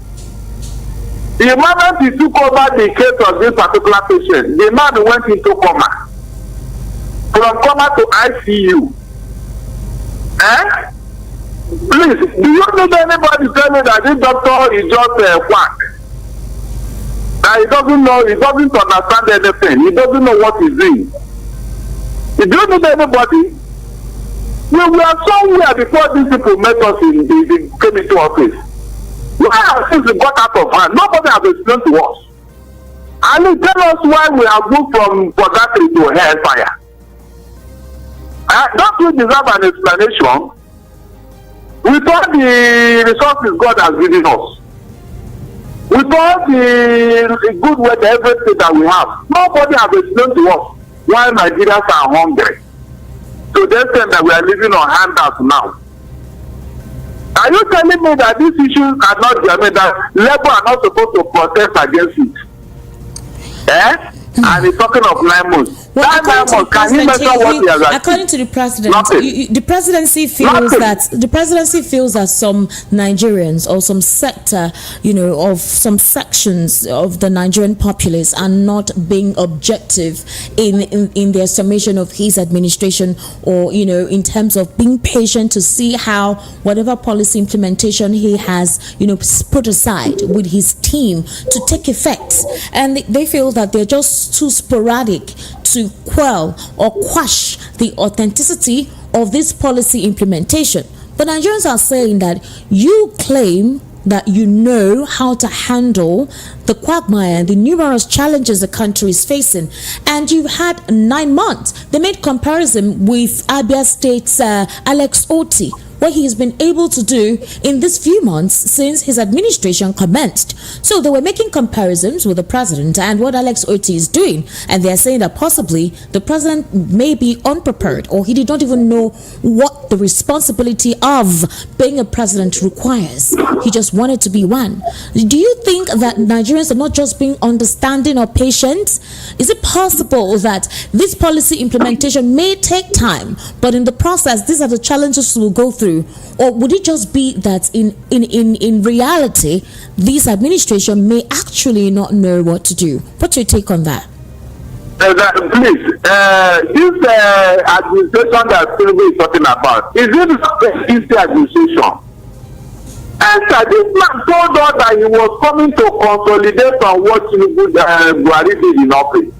the moment he took over the case of this particular patient, the man went into coma. From coma to ICU. Please, do you need anybody to tell me that this doctor is just a quack? That he doesn't know, he doesn't understand anything, he doesn't know what he's doing. Do you need anybody? We were somewhere before these people met us in came into office. Why have things got out of hand? Nobody has explained to us. And they tell us why we have moved from purgatory to hellfire. Don't we deserve an explanation? With all the resources God has given us, with all the good weather, everything that we have, nobody has explained to us why Nigerians are hungry. To the extent that we are living on handouts now. Are you telling me that these issues are not germane, that Labour are not supposed to protest against it? And he's talking of 9 months. Well, can he mention what he has achieved? According to the president, the presidency feels that some Nigerians or some sector, of some sections of the Nigerian populace are not being objective in their summation of his administration, or in terms of being patient to see how whatever policy implementation he has put aside with his team to take effect, and they feel that they're just too sporadic to quell or quash the authenticity of this policy implementation. But Nigerians are saying that you claim that you know how to handle the quagmire and the numerous challenges the country is facing, and you've had 9 months. They made comparison with Abia State's Alex Oti, what he's been able to do in these few months since his administration commenced. So they were making comparisons with the president and what Alex Otti is doing, and they're saying that possibly the president may be unprepared, or he did not even know what the responsibility of being a president requires. He just wanted to be one. Do you think that Nigerians are not just being understanding or patient? Is it possible that this policy implementation may take time, but in the process these are the challenges we'll go through? Or would it just be that in reality this administration may actually not know what to do? What's your take on that? Please, this administration that Tinubu is talking about, is it an easy administration? And this man told us that he was coming to consolidate on what Tinubu Buhari did in office.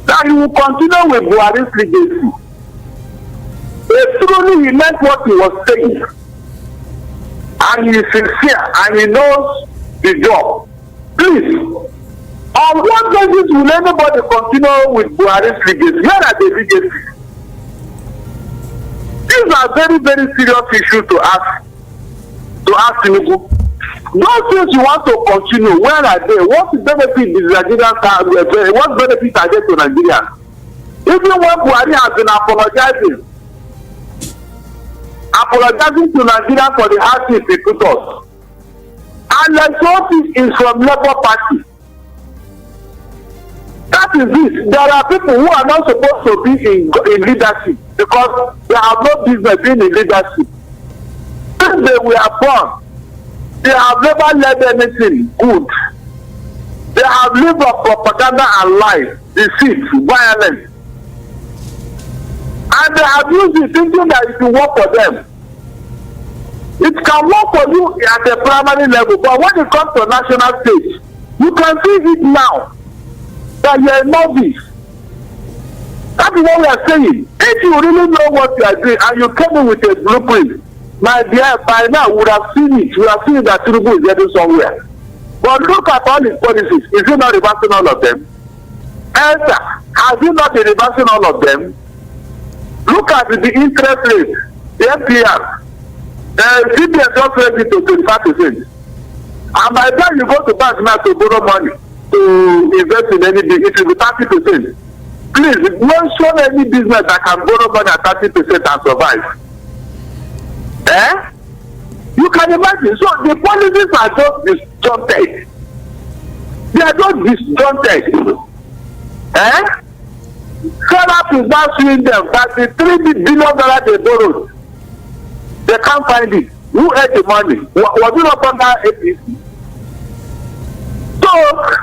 That he will continue with Buhari's legacy. If truly he meant what he was saying, and he is sincere, and he knows the job, please, on what basis will anybody continue with Buhari's legacy? Where are the legacy? These are very, very serious issues to ask Tinubu. Those things you want to continue, where are they? What benefit is Nigerians have? What benefit are they to Nigerians? Even when Buhari has been apologizing to Nigerians for the hardships he put us. And the source is from Labour Party. That is it. There are people who are not supposed to be in leadership because they have no business being in leadership. Since they were born, they have never led anything good. They have lived on propaganda and lies, deceit, violence. And they have used it thinking that it will work for them. It can work for you at a primary level, but when it comes to national stage, you can see it now that you are a novice. That is what we are saying. If you really know what you are doing and you came in with a blueprint, my dear, by now we would have seen it. We have seen that Tinubu is heading somewhere. But look at all his policies. Is he not reversing all of them? Answer. Has he not been reversing all of them? Look at the interest rate, the FPR. CBN just raised it to 25%. And by the time you go to bank now to borrow money to invest in anything, it will be 30%. Please, mention any business that can borrow money at 30% and survive. You can imagine. So the policies are just disjointed. They are just disjointed. Serap is now suing them that the $3 billion they borrowed, they can't find it. Who ate the money? Was it not under APC? So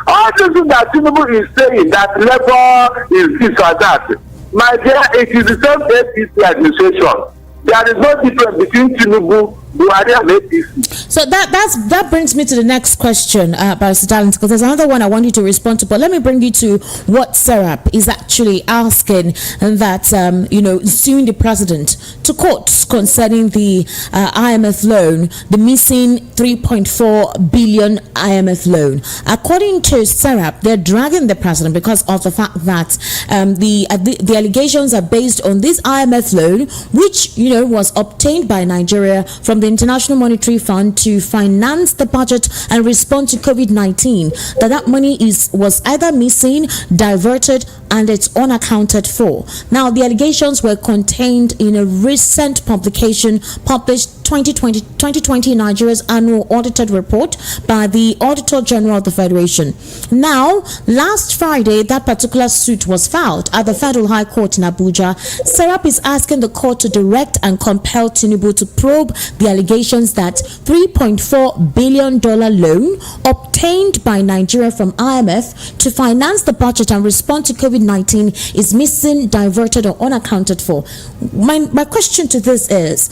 all this that Tinubu is saying that Labour is this or that, my dear, it is the same APC administration. There is no difference between Tinubu, Buhari, and APC. So that brings me to the next question, Barrister Darlington, because there's another one I want you to respond to. But let me bring you to what Serap is actually asking, and that suing the president to court concerning the IMF loan, the missing 3.4 billion IMF loan. According to Serap, they're dragging the president because of the fact that the allegations are based on this IMF loan, which was obtained by Nigeria from the International Monetary Fund to finance the budget and respond to COVID-19, that money was either missing, diverted, and it's unaccounted for. Now, the allegations were contained in a recent publication published 2020 Nigeria's annual audited report by the Auditor General of the Federation. Now, last Friday, that particular suit was filed at the Federal High Court in Abuja. Serap is asking the court to direct and compel Tinubu to probe the allegations that $3.4 billion loan obtained by Nigeria from IMF to finance the budget and respond to COVID-19 is missing, diverted, or unaccounted for. My question to this is,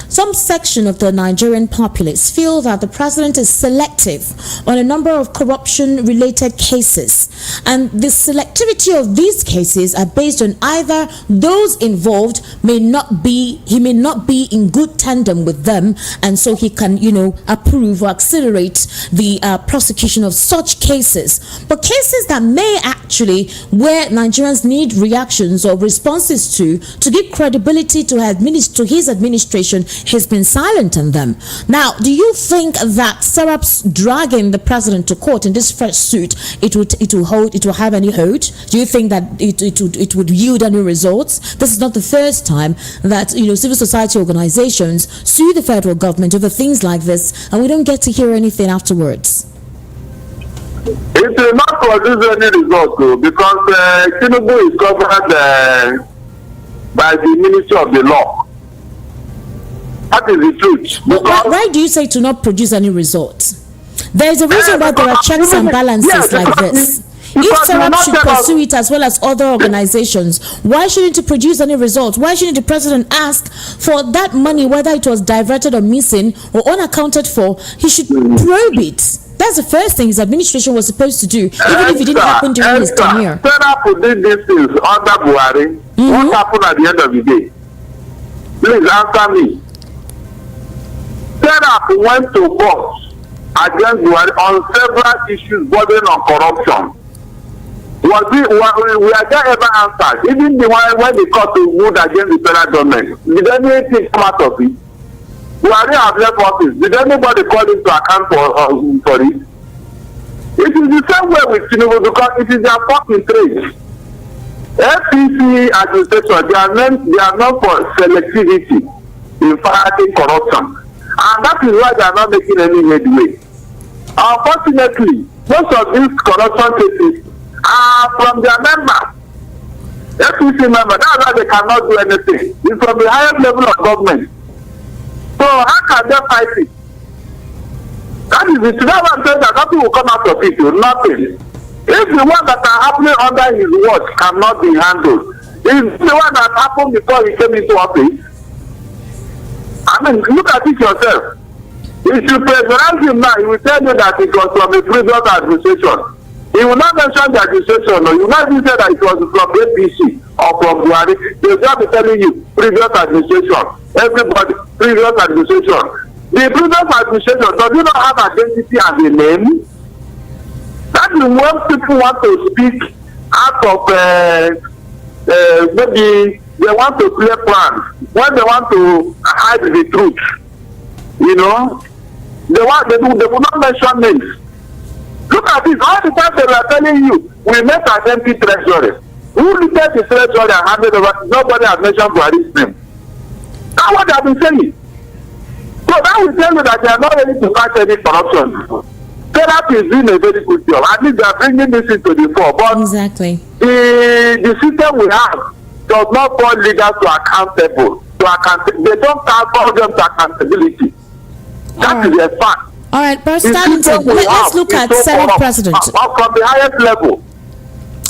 some section of the Nigerian populace feel that the president is selective on a number of corruption-related cases, and the selectivity of these cases are based on either those involved may not be in good tandem with them, and so he can approve or accelerate the prosecution of such cases. But cases that may actually, where Nigerians need reactions or responses to give credibility to his administration, he's been silent on them. Now, do you think that Serap's dragging the president to court in this first suit, it will have any hold? Do you think that it would yield any results? This is not the first time that civil society organizations sue the federal government over things like this, and we don't get to hear anything afterwards. It will not produce any result, though, because Tinubu is covered by the Ministry of the Law. That is the truth. Why do you say to not produce any results? There is a reason why there are checks and balances like this. If Serap should pursue it as well as other organizations, why shouldn't it produce any results? Why shouldn't the president ask for that money, whether it was diverted or missing or unaccounted for? He should probe it. That's the first thing his administration was supposed to do, even if it didn't happen during his tenure. Serap did these things under Buhari. What happened at the end of the day? Please answer me. Serap went to court against Buhari on several issues bordering on corruption. We are there ever answered? Even the one when the court ruled against the federal government, did anything come out of it? Buhari have left office. Did anybody call him to account for it? It is the same way with Tinubu, because it is their fucking trade. FCC administration, they are known for selectivity in fighting corruption, and that is why they are not making any headway. Unfortunately, most of these corruption cases are from their members, FCC members. That's why they cannot do anything. It's from the highest level of government. So how can they fight it? That is it. That's what I'm saying, that nothing will come out of it. Nothing. If the one that are happening under his watch cannot be handled, it's the one that happened before he came into office. I mean, look at it yourself. If you pressurize him now, he will tell you that it was from a previous administration. He will not mention the administration, or he will not even say that it was from APC or from Buhari. They will just be telling you previous administration. Everybody, previous administration. The previous administration, does it not have identity and a name? That is when people want to speak out of maybe they want to play plans, when they want to hide the truth. They will not mention names. Look at this. All the time they are telling you, we met an empty treasury. Who looked at the treasury and handed over? Nobody has mentioned Buhari's name. That's what they have been saying. So that will tell you that they are not ready to fight any corruption. Serap is doing a very good job. At least they are bringing this into the fore. But exactly. The system we have does not hold leaders to accountable. They don't call them to accountability. That is a fact. All right, but let's look at Senate President. From the highest level.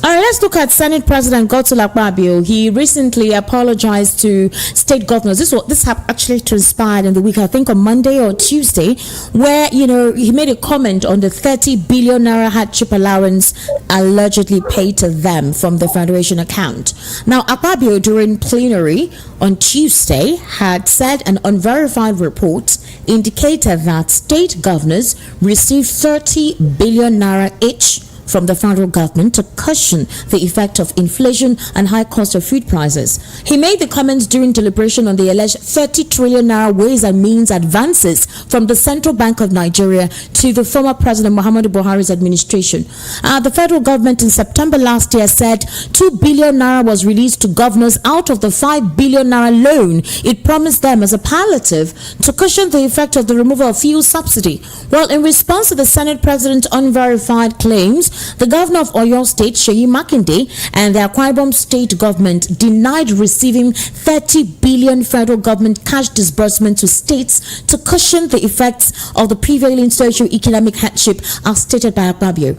All right, let's look at Senate President Godswill Akpabio. He recently apologized to state governors. This actually transpired in the week, I think on Monday or Tuesday, where, he made a comment on the 30 billion naira hardship allowance allegedly paid to them from the Federation account. Now, Akpabio, during plenary on Tuesday, had said an unverified report indicated that state governors received 30 billion naira each from the federal government to cushion the effect of inflation and high cost of food prices. He made the comments during deliberation on the alleged 30 trillion naira ways and means advances from the Central Bank of Nigeria to the former President Muhammadu Buhari's administration. The federal government in September last year said 2 billion naira was released to governors out of the 5 billion naira loan it promised them as a palliative to cushion the effect of the removal of fuel subsidy. Well, in response to the Senate President's unverified claims, the governor of Oyo State, Seyi Makinde, and the Akwa Ibom State government denied receiving 30 billion federal government cash disbursement to states to cushion the effects of the prevailing socio-economic hardship, as stated by Akpabio.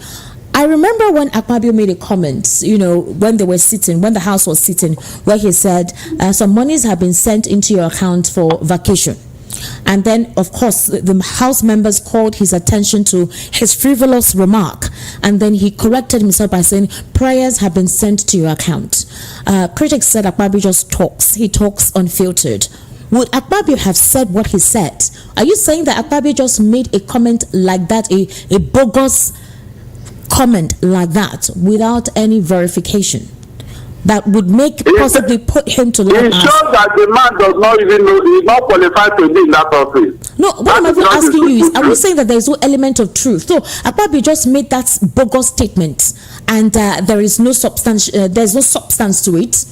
I remember when Akpabio made a comment, when the House was sitting, where he said some monies have been sent into your account for vacation. And then, of course, the House members called his attention to his frivolous remark. And then he corrected himself by saying, prayers have been sent to your account. Critics said Akpabio just talks. He talks unfiltered. Would Akpabio have said what he said? Are you saying that Akpabio just made a comment like that, a bogus comment like that, without any verification? that would possibly put him to life. It shows that the man does not even know, he's not qualified to be in that office. No, what I'm asking you is, are we saying that there is no element of truth? So Akpabio just made that bogus statement, and there is no substance. There's no substance to it.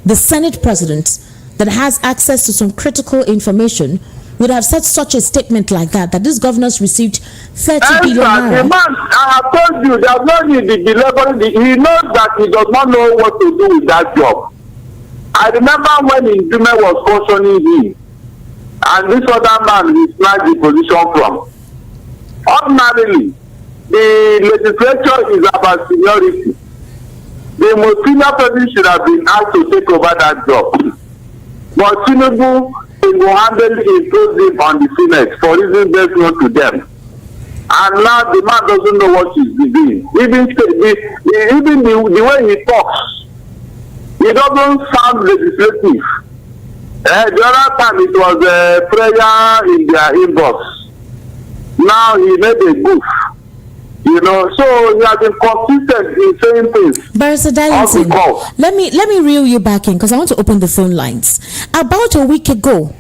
The Senate president that has access to some critical information would have said such a statement like that this governors received 30 billion naira. The man, I have told you, there's no need to be laboring. He knows that he does not know what to do with that job. I remember when Ijeoma was cautioning him, and this other man he snatched the position from. Ordinarily, the legislature is about seniority. The most senior person should have been asked to take over that job. But Tinubu single-handedly imposed him on the Senate for reasons best known to them. And now the man doesn't know what he's doing. Even the way he talks, he doesn't sound legislative. The other time it was a prayer in their inbox. Now he made a goof. So he has been consistent in saying things. Barrister Darlington, let me reel you back in because I want to open the phone lines. About a week ago,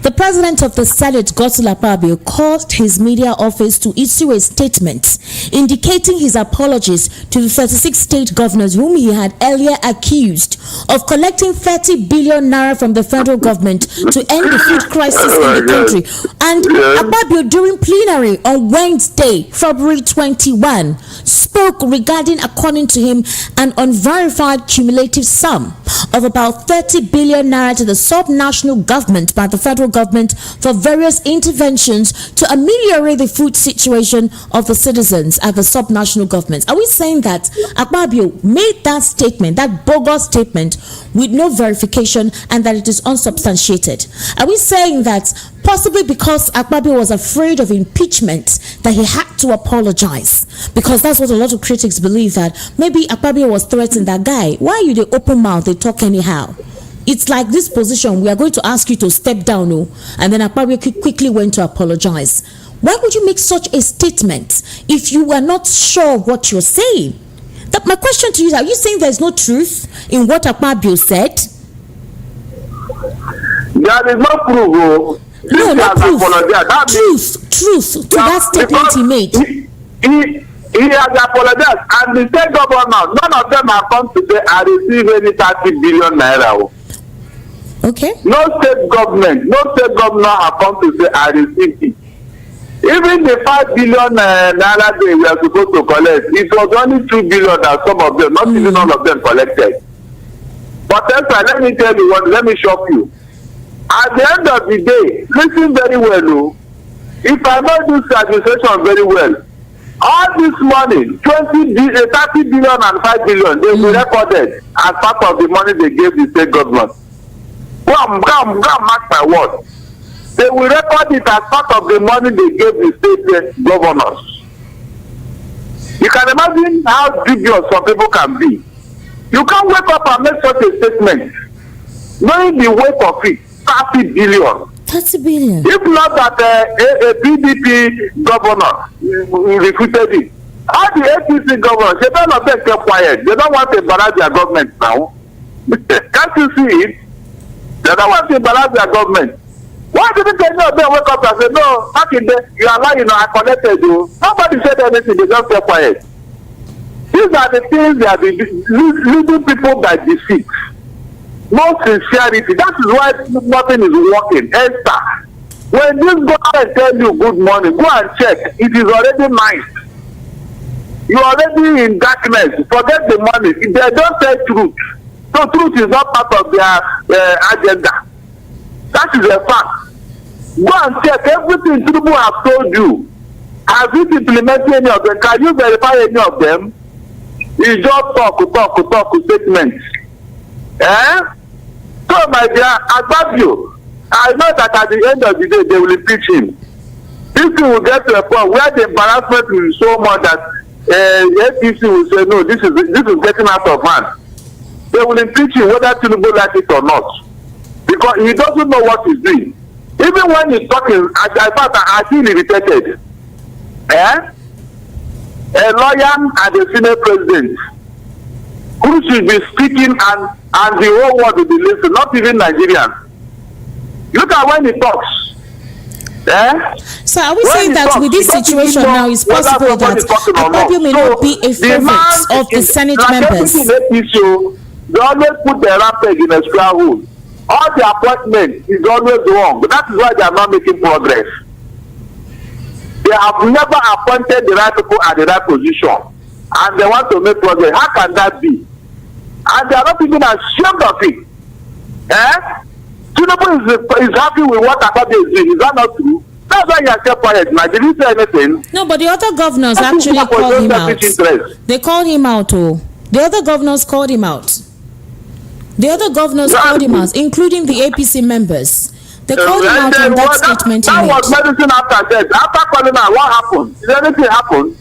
the president of the Senate, Godswill Akpabio, called his media office to issue a statement indicating his apologies to the 36 state governors whom he had earlier accused of collecting 30 billion naira from the federal government to end the food crisis in the country. And Akpabio, during plenary on Wednesday, February 21, spoke regarding, according to him, an unverified cumulative sum of about 30 billion naira to the sub-national government by the federal government for various interventions to ameliorate the food situation of the citizens at the sub-national governments. Are we saying that Akpabio made that statement, that bogus statement, with no verification and that it is unsubstantiated? Are we saying that possibly because Akpabio was afraid of impeachment that he had to apologize? Because that's what a lot of critics believe, that maybe Akpabio was threatening that guy. Why are you the open mouth? They talk anyhow. It's like this position, we are going to ask you to step down, and then Akpabio quickly went to apologize. Why would you make such a statement if you were not sure what you're saying? My question to you is, are you saying there's no truth in what Akpabio said? There is no proof. No, not proof. Truth to that statement he made. He has apologized, and the state governor, none of them have come to say, I receive any 30 billion naira. Okay. No state governor have come to say, I received it. Even the 5 billion naira they were supposed to collect, it was only 2 billion that some of them, not even all of them collected. But let me tell you let me shock you. At the end of the day, listen very well, if I know this administration very well, all this money, 30 billion and 5 billion, they will be recorded as part of the money they gave the state government. Go and mark my word. They will record it as part of the money they gave the state governors. You can imagine how dubious some people can be. You can't wake up and make such a statement, knowing the weight of it, 30 billion. 30 billion. If not that a PDP governor refuted it, all the APC governors, they don't let them quiet. They don't want to embarrass their government now. Can't you see it? They don't want to embarrass their government. Why didn't any of them wake up and say, no, back in there, you are lying, I connected you. Nobody said anything, they just kept quiet. These are the things that are leading people by deceit. No sincerity. That is why nothing is working. Esther, when this government tell you good morning, go and check. It is already night. You are already in darkness. Forget the money. They don't tell truth. So truth is not part of their agenda. That is a fact. Go and check everything Tinubu have told you. Has it implemented any of them? Can you verify any of them? It's just talk statements. So my dear, Akpabio, I know that at the end of the day they will impeach him. This thing will get to a point where the embarrassment will be so much that the APC will say, no, this is getting out of hand. They will impeach him whether Tinubu like it or not. Because he doesn't know what he's doing. Even when he's talking, I feel irritated. A lawyer and the Senate president who should be speaking and the whole world will be listening, not even Nigerians. Look at when he talks. So are we saying that with this situation now, it's possible that Akpabio may not be a favorite of the Senate members? They always put the rampage in a square hole. All the appointment is always wrong. But that is why they are not making progress. They have never appointed the right people at the right position. And they want to make progress. How can that be? And they are not even ashamed of it. Tinubu is happy with what Akpabio is doing. Is that not true? That's why you are kept quiet. Now, did you say anything? No, but the other governors actually called him out. They called him out, oh. The other governors called him out. The other governors called him out, including the APC members. They called him out on that statement he made. That was medicine after death. After calling out, what happened? Did anything happen?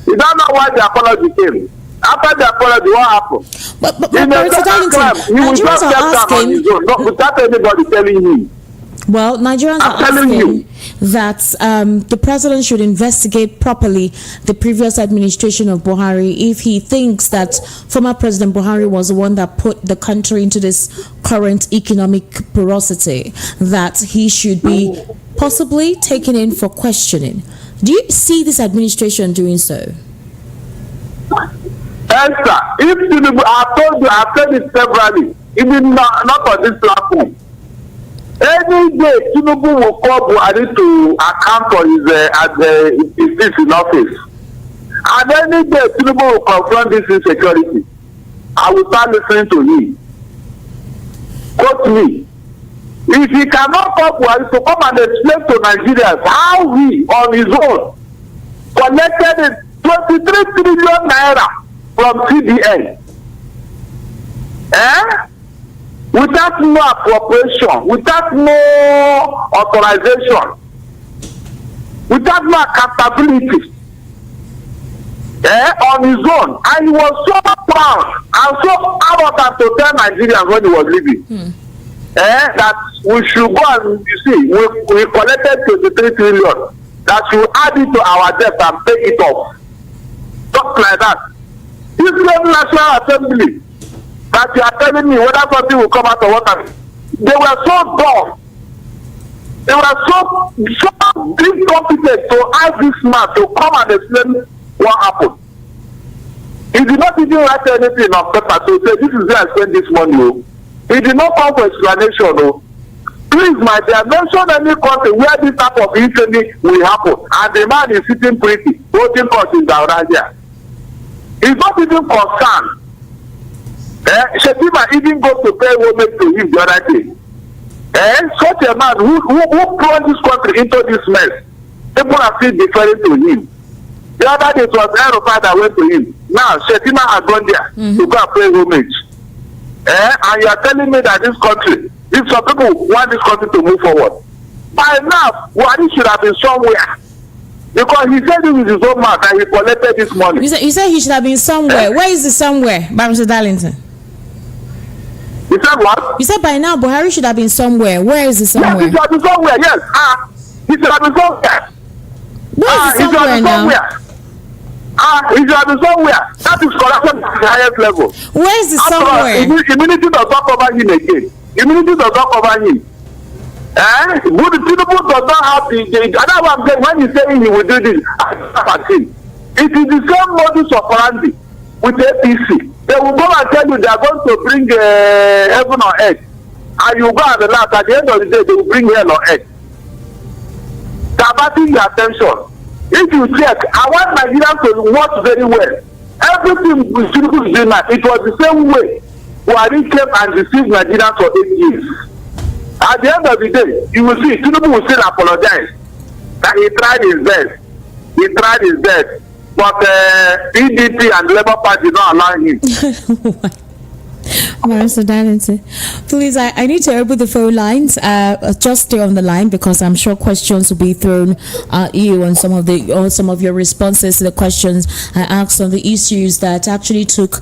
You don't know why the apology came. After the apology, what happened? But Mr. Darlington, Nigerians are asking... Not without anybody telling him. Well, Nigerians are asking that the president should investigate properly the previous administration of Buhari if he thinks that former President Buhari was the one that put the country into this current economic porosity, that he should be possibly taken in for questioning. Do you see this administration doing so? Esther, if Tinubu, I told you, I've said it severally, even not on this platform. Any day Tinubu will call Buhari to account for his seat in office. And any day Tinubu will confront this insecurity, I will start listening to him. Quote me. If he cannot call Buhari to come and explain to Nigerians how he, on his own, collected 23 trillion naira from CBN, without no appropriation, without no authorization, without no accountability, on his own, and he was so proud and so arrogant to tell Nigerians when he was leaving, that we should go and, you see, we collected 23 trillion, that we add it to our debt and pay it off. Just like that. This same National Assembly that you are telling me whether something will come out of water, they were so dumb. They were so incompetent to ask this man to come and explain what happened. He did not even write anything on paper to say this is where I spent this money. Oh. He did not come for explanation. Oh. Please, my dear, mention any country where this type of incident will happen, and the man is sitting pretty, voting for his around here. He's not even concerned. Shetima even goes to pay homage to him the other day. Such a man who plunged this country into this mess, people are still deferring to him. The other day it was Aeropa that went to him. Now Shetima has gone there to go and pay homage. And you are telling me that this country, if some people want this country to move forward, by now Buhari should have been somewhere. Because he said it with his own mouth that he collected this money. You said he should have been somewhere. Where is the somewhere, Mr. Darlington? You said what? You said by now Buhari should have been somewhere. Where is the somewhere? Yes, he should have been somewhere, yes. He should have been somewhere. Where is the somewhere now? He should have been somewhere. That is corruption at the highest level. Where is the somewhere? Immunity does not cover him again. Immunity does not cover him. But Tinubu does not have the other one saying when he's saying he will do this, it is the same modus operandi with APC. They will go and tell you they are going to bring heaven on earth, and you go and relax. At the end of the day, they will bring hell on earth. Diverting your attention. If you check, I want Nigerians to watch very well. Everything Tinubu is doing now, it was the same way Buhari came and deceived Nigerians for 8 years. At the end of the day, you will see Tinubu will still apologize that he tried his best. He tried his best, but PDP and Labour Party did not allow him. Marissa Darlington. Please, I need to open the phone lines. Just stay on the line because I'm sure questions will be thrown at you on some of your responses to the questions I asked on the issues that actually took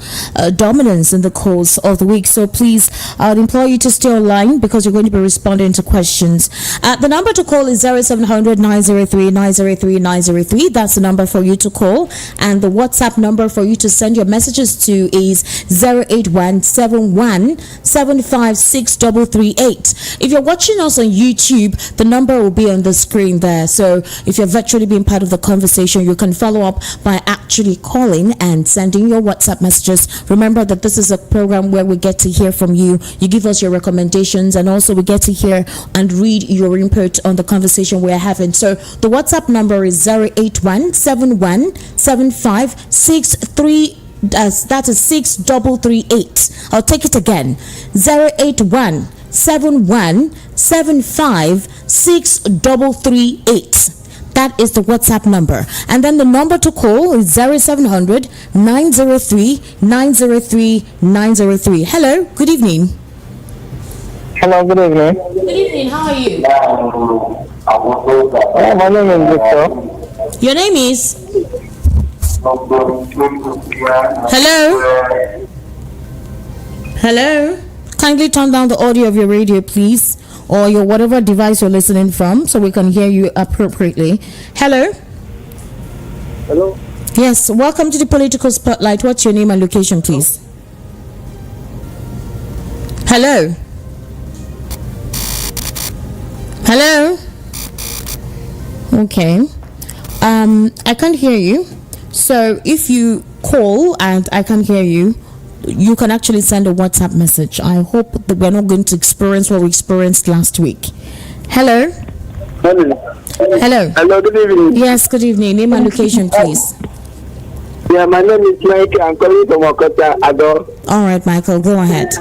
dominance in the course of the week. So please, I would implore you to stay online because you're going to be responding to questions. The number to call is 0700 903 903 903. That's the number for you to call, and the WhatsApp number for you to send your messages to is 08171756338. If you're watching us on YouTube, the number will be on the screen there. So if you're virtually being part of the conversation, you can follow up by actually calling and sending your WhatsApp messages. Remember that this is a program where we get to hear from you. You give us your recommendations, and also we get to hear and read your input on the conversation we're having. So the WhatsApp number is 08171756338. That is 6338. I'll take it again. 08171756338. That is the WhatsApp number. And then the number to call is 0700 903 903 903. Hello, good evening. Hello, good evening. Good evening, how are you? My name is Victor. Your name is? Hello? Hello? Kindly turn down the audio of your radio, please, or your whatever device you're listening from, so we can hear you appropriately. Hello? Hello? Yes, welcome to the Political Spotlight. What's your name and location, please? Hello? Hello? Okay. I can't hear you. So if you call and I can't hear you, you can actually send a WhatsApp message. I hope that we're not going to experience what we experienced last week. Hello? Hello. Hello? Hello, good evening. Yes, good evening. Name and location, please. Yeah, my name is Mike. I'm calling from Okota, Ado. All right, Michael, go ahead.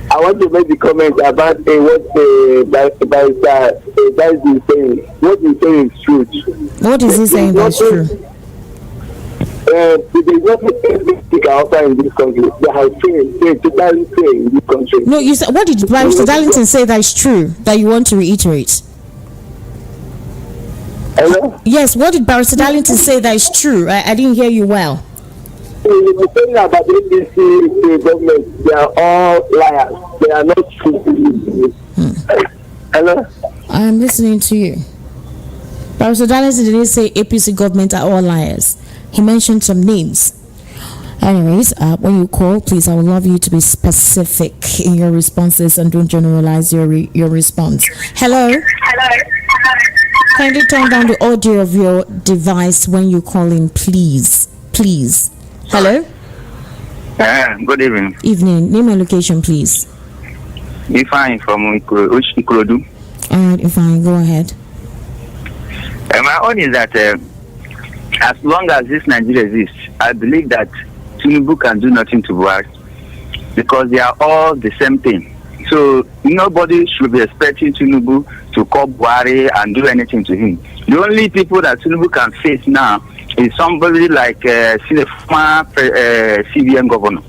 I want to make the comment about what that is saying. What he's saying is truth. What is he saying that's true? There is nothing outside in this country. They have totally failed in this country. No, you said, what did Barrister Darlington say that is true that you want to reiterate? Hello? Yes, what did Barrister Darlington say that is true? I didn't hear you well. The thing about the APC government, they are all liars. They are not true. Hello? I'm listening to you. Barrister Darlington didn't say APC government are all liars. He mentioned some names. Anyways, when you call, please, I would love you to be specific in your responses and don't generalize your response. Hello? Hello? Kindly turn down the audio of your device when you call in, please. Please. Hello? Good evening. Evening. Name and location, please. Ifeanyi from Ikorodu. All right, Ifeanyi, go ahead. My own is that as long as this Nigeria exists, I believe that Tinubu can do nothing to Buhari because they are all the same thing. So nobody should be expecting Tinubu to call Buhari and do anything to him. The only people that Tinubu can face now is somebody like the former CBN governor.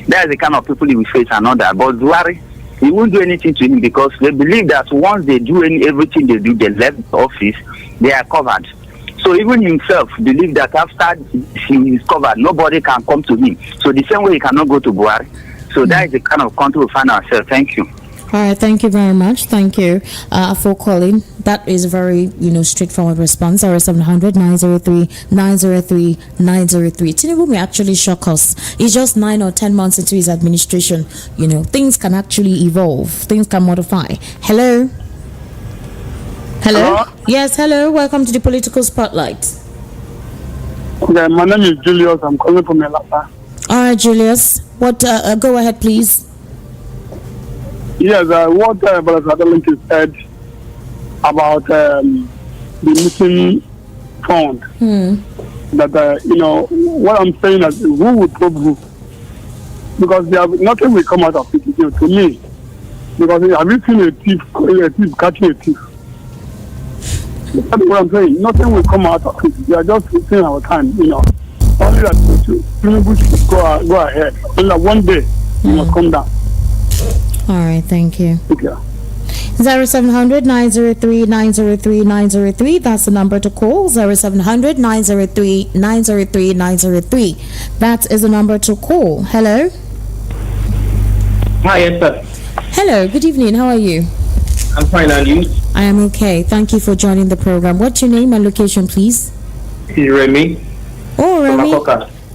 That is the kind of people he will face and all that. But Buhari, he won't do anything to him because they believe that once they do everything they do, they left the office, they are covered. So even himself believes that after he is covered, nobody can come to him. So the same way he cannot go to Buhari. So that is the kind of country we find ourselves. Thank you. All right, thank you very much. Thank you for calling. That is a very, straightforward response. 0700 903 903 903. Tinubu may actually shock us. He's just 9 or 10 months into his administration. Things can actually evolve. Things can modify. Hello? Hello? Yes, hello. Welcome to the Political Spotlight. Yeah, my name is Julius. I'm calling from Elapa. All right, Julius. What? Go ahead, please. Yes, what Brother Darlington said about the missing fund. That what I'm saying is who will probe who? Because nothing will come out of it to me. Because have you seen a thief catching a thief? That's what I'm saying. Nothing will come out of it. We are just wasting our time. Only that Tinubu should go ahead. Only one day You must come down. All right, thank you. Okay. 0700 903 903 903. That's the number to call. 0700 903 903 903. That is the number to call. Hello. Hi, yes, sir. Hello. Good evening. How are you? I'm fine, and you? I am okay. Thank you for joining the program. What's your name and location, please? This is Remy. Oh, Remy.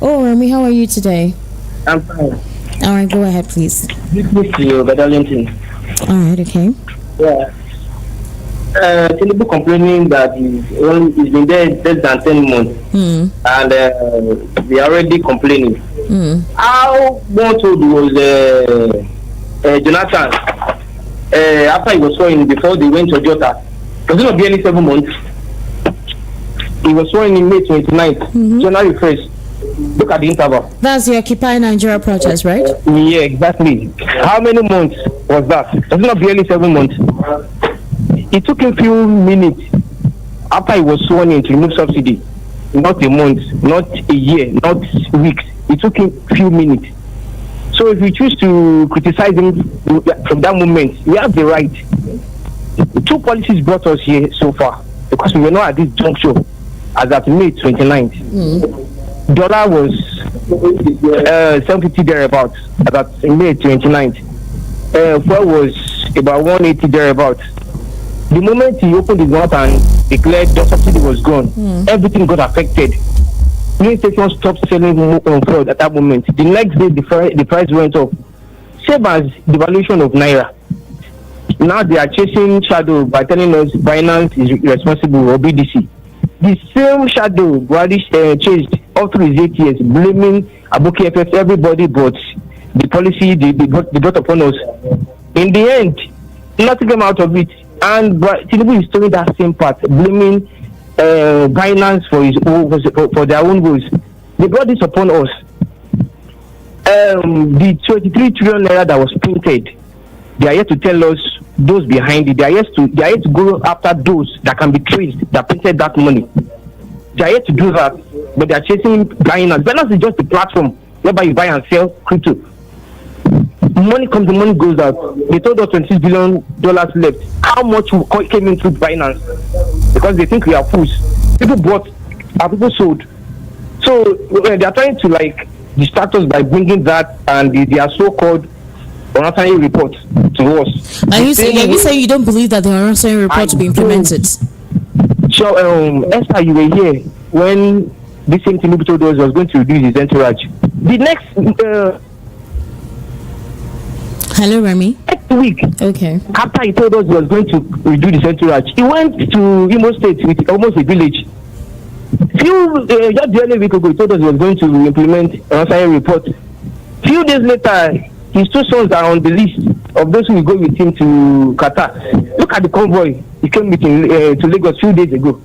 Oh, Remy. How are you today? I'm fine. All right. Go ahead, please. This is you, Darlington. All right. Okay. Yeah. Tinubu complaining that he's been there less than 10 months, and they are already complaining. How one told was Jonathan after he was sworn in before they went to Jota? Was it not barely 7 months? He was sworn in May 29th, January 1st. Look at the interval. That's the Occupy Nigeria protest, right? Yeah, exactly. How many months was that? Was it not barely 7 months? It took him few minutes after he was sworn in to remove subsidy. Not a month, not a year, not weeks. It took him few minutes. So if we choose to criticize him from that moment, we have the right. 2 policies brought us here so far because we were not at this juncture as at May 29th. Dollar was 750 thereabouts as at May 29th. Fuel was about 180 thereabouts. The moment he opened his mouth and declared the subsidy was gone, everything got affected. New stations stopped selling fuel at that moment. The next day, the price went up. Same as the valuation of Naira. Now they are chasing shadow by telling us Binance is responsible or BDC. The same shadow Buhari chased all through his 8 years, blaming Aboki FF, everybody but the policy they brought upon us. In the end, nothing came out of it. And Tinubu is doing that same part, blaming Binance for their own woes. They brought this upon us. The 23 trillion naira that was printed, they are yet to tell us those behind it. They are yet to go after those that can be traced that printed that money. They are yet to do that, but they are chasing Binance. Binance is just a platform whereby you buy and sell crypto. Money comes, the money goes out. They told us $26 billion left. How much came in through Binance? Because they think we are fools. People bought, and people sold. So they are trying to distract us by bringing that and their so-called Onasaye report to us. Are you saying you don't believe that the Onasaye report will be implemented? Sure, Esther, you were here when this same Tinubu told us he was going to reduce his entourage. The next hello, Remy. Next week, okay. After he told us he was going to reduce his entourage, he went to Imo State with almost a village. Just the other week ago, he told us he was going to implement Onasaye report. Few days later, his 2 sons are on the list of those who will go with him to Qatar. Look at the convoy he came with to Lagos a few days ago.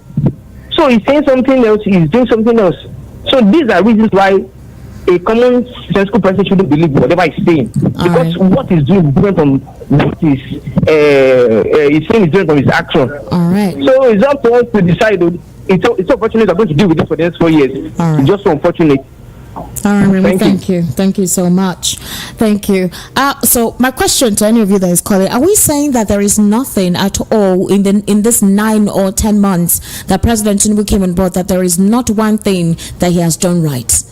So he's saying something else, he's doing something else. So these are reasons why a common sensible person shouldn't believe whatever he's saying. Because what he's doing is different from what he's saying is different from his action. All right. So it's up to us to decide. It's unfortunate I'm going to deal with this for the next 4 years. Right. It's just so unfortunate. All right, Remy, thank you. Thank you so much. Thank you. So my question to any of you that is calling, are we saying that there is nothing at all in this 9 or 10 months that President Tinubu came on board, that there is not one thing that he has done right?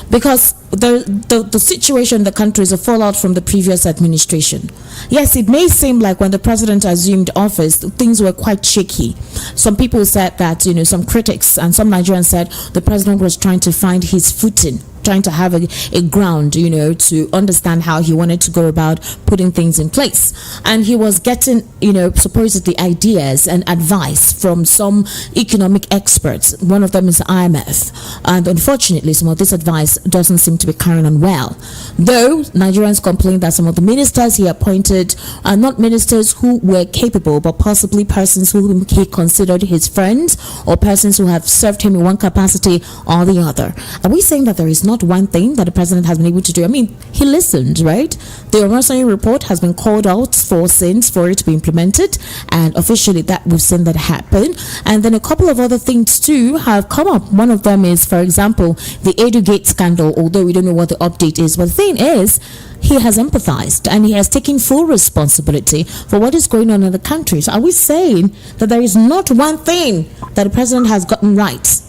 Because the situation in the country is a fallout from the previous administration. Yes, it may seem like when the president assumed office, things were quite shaky. Some people said that, some critics and some Nigerians said the president was trying to find his footing, trying to have a ground, to understand how he wanted to go about putting things in place. And he was getting, supposedly ideas and advice from some economic experts. One of them is IMF. And unfortunately, some of this advice doesn't seem to be carrying on well. Though Nigerians complain that some of the ministers he appointed are not ministers who were capable, but possibly persons whom he considered his friends or persons who have served him in one capacity or the other. Are we saying that there is not one thing that the president has been able to do. I mean, he listened, right? The Omerson report has been called out for it to be implemented, and officially that we've seen that happen. And then a couple of other things too have come up. One of them is, for example, the Edugate scandal, although we don't know what the update is. But the thing is, he has empathized and he has taken full responsibility for what is going on in the country. So are we saying that there is not one thing that the president has gotten right?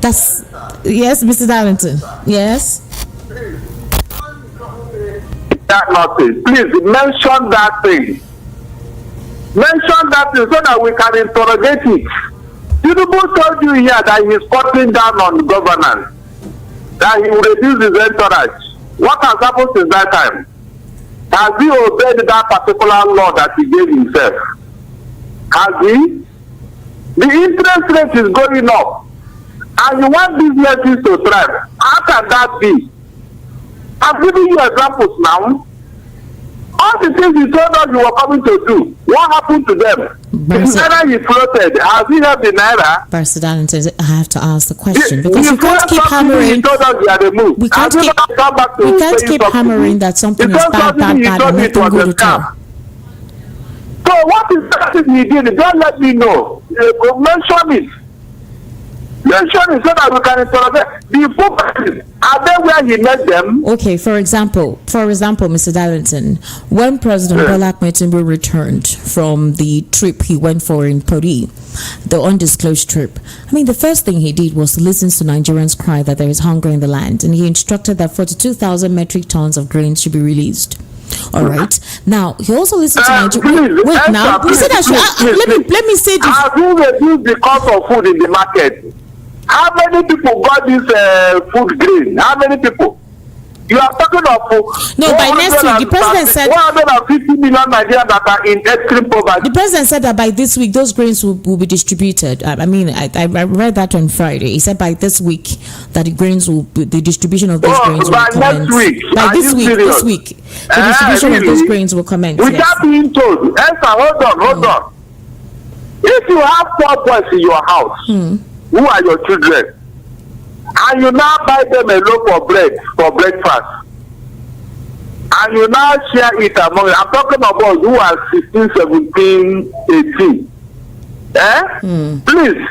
That's yes, Mr. Darlington. Yes. That nothing. Please mention that thing. Mention that thing so that we can interrogate it. Tinubu told you here that he is cutting down on governance, that he will reduce his entourage. What has happened since that time? Has he obeyed that particular law that he gave himself? Has he? The interest rate is going up, and you want businesses to thrive. How can that be? I'm giving you examples now. All the things you told us you were coming to do, what happened to them? The naira he floated, has he helped the naira? Mr. Darlington, I have to ask the question because we can't keep hammering. We can't keep hammering that something is bad, and nothing good at all. So what is that thing he did? Don't let me know. Mention it. Mention it so that we can interrogate the hypocrites. Are they where he met them? Okay, for example, Mr. Darlington, when President Bola Ahmed Tinubu returned from the trip he went for in Pori, the undisclosed trip, I mean, the first thing he did was to listen to Nigerians cry that there is hunger in the land, and he instructed that 42,000 metric tons of grains should be released. All right. Now he also listened to Nigeria. Wait, now you said let me say this. Have you reduced the cost of food in the market? How many people got this food grain? How many people? You are talking of no. By next week, the president said 150 million Nigerians that are in extreme poverty. The president said that by this week, those grains will be distributed. I mean, I read that on Friday. He said by this week that the distribution of those grains will commence. Next week. By this week, the distribution of those grains will commence. Without being told, Esther, hold on. If you have 4 boys in your house, who are your children? And you now buy them a loaf of bread for breakfast, and you now share it among them. I'm talking about who are 16, 17, 18. Please,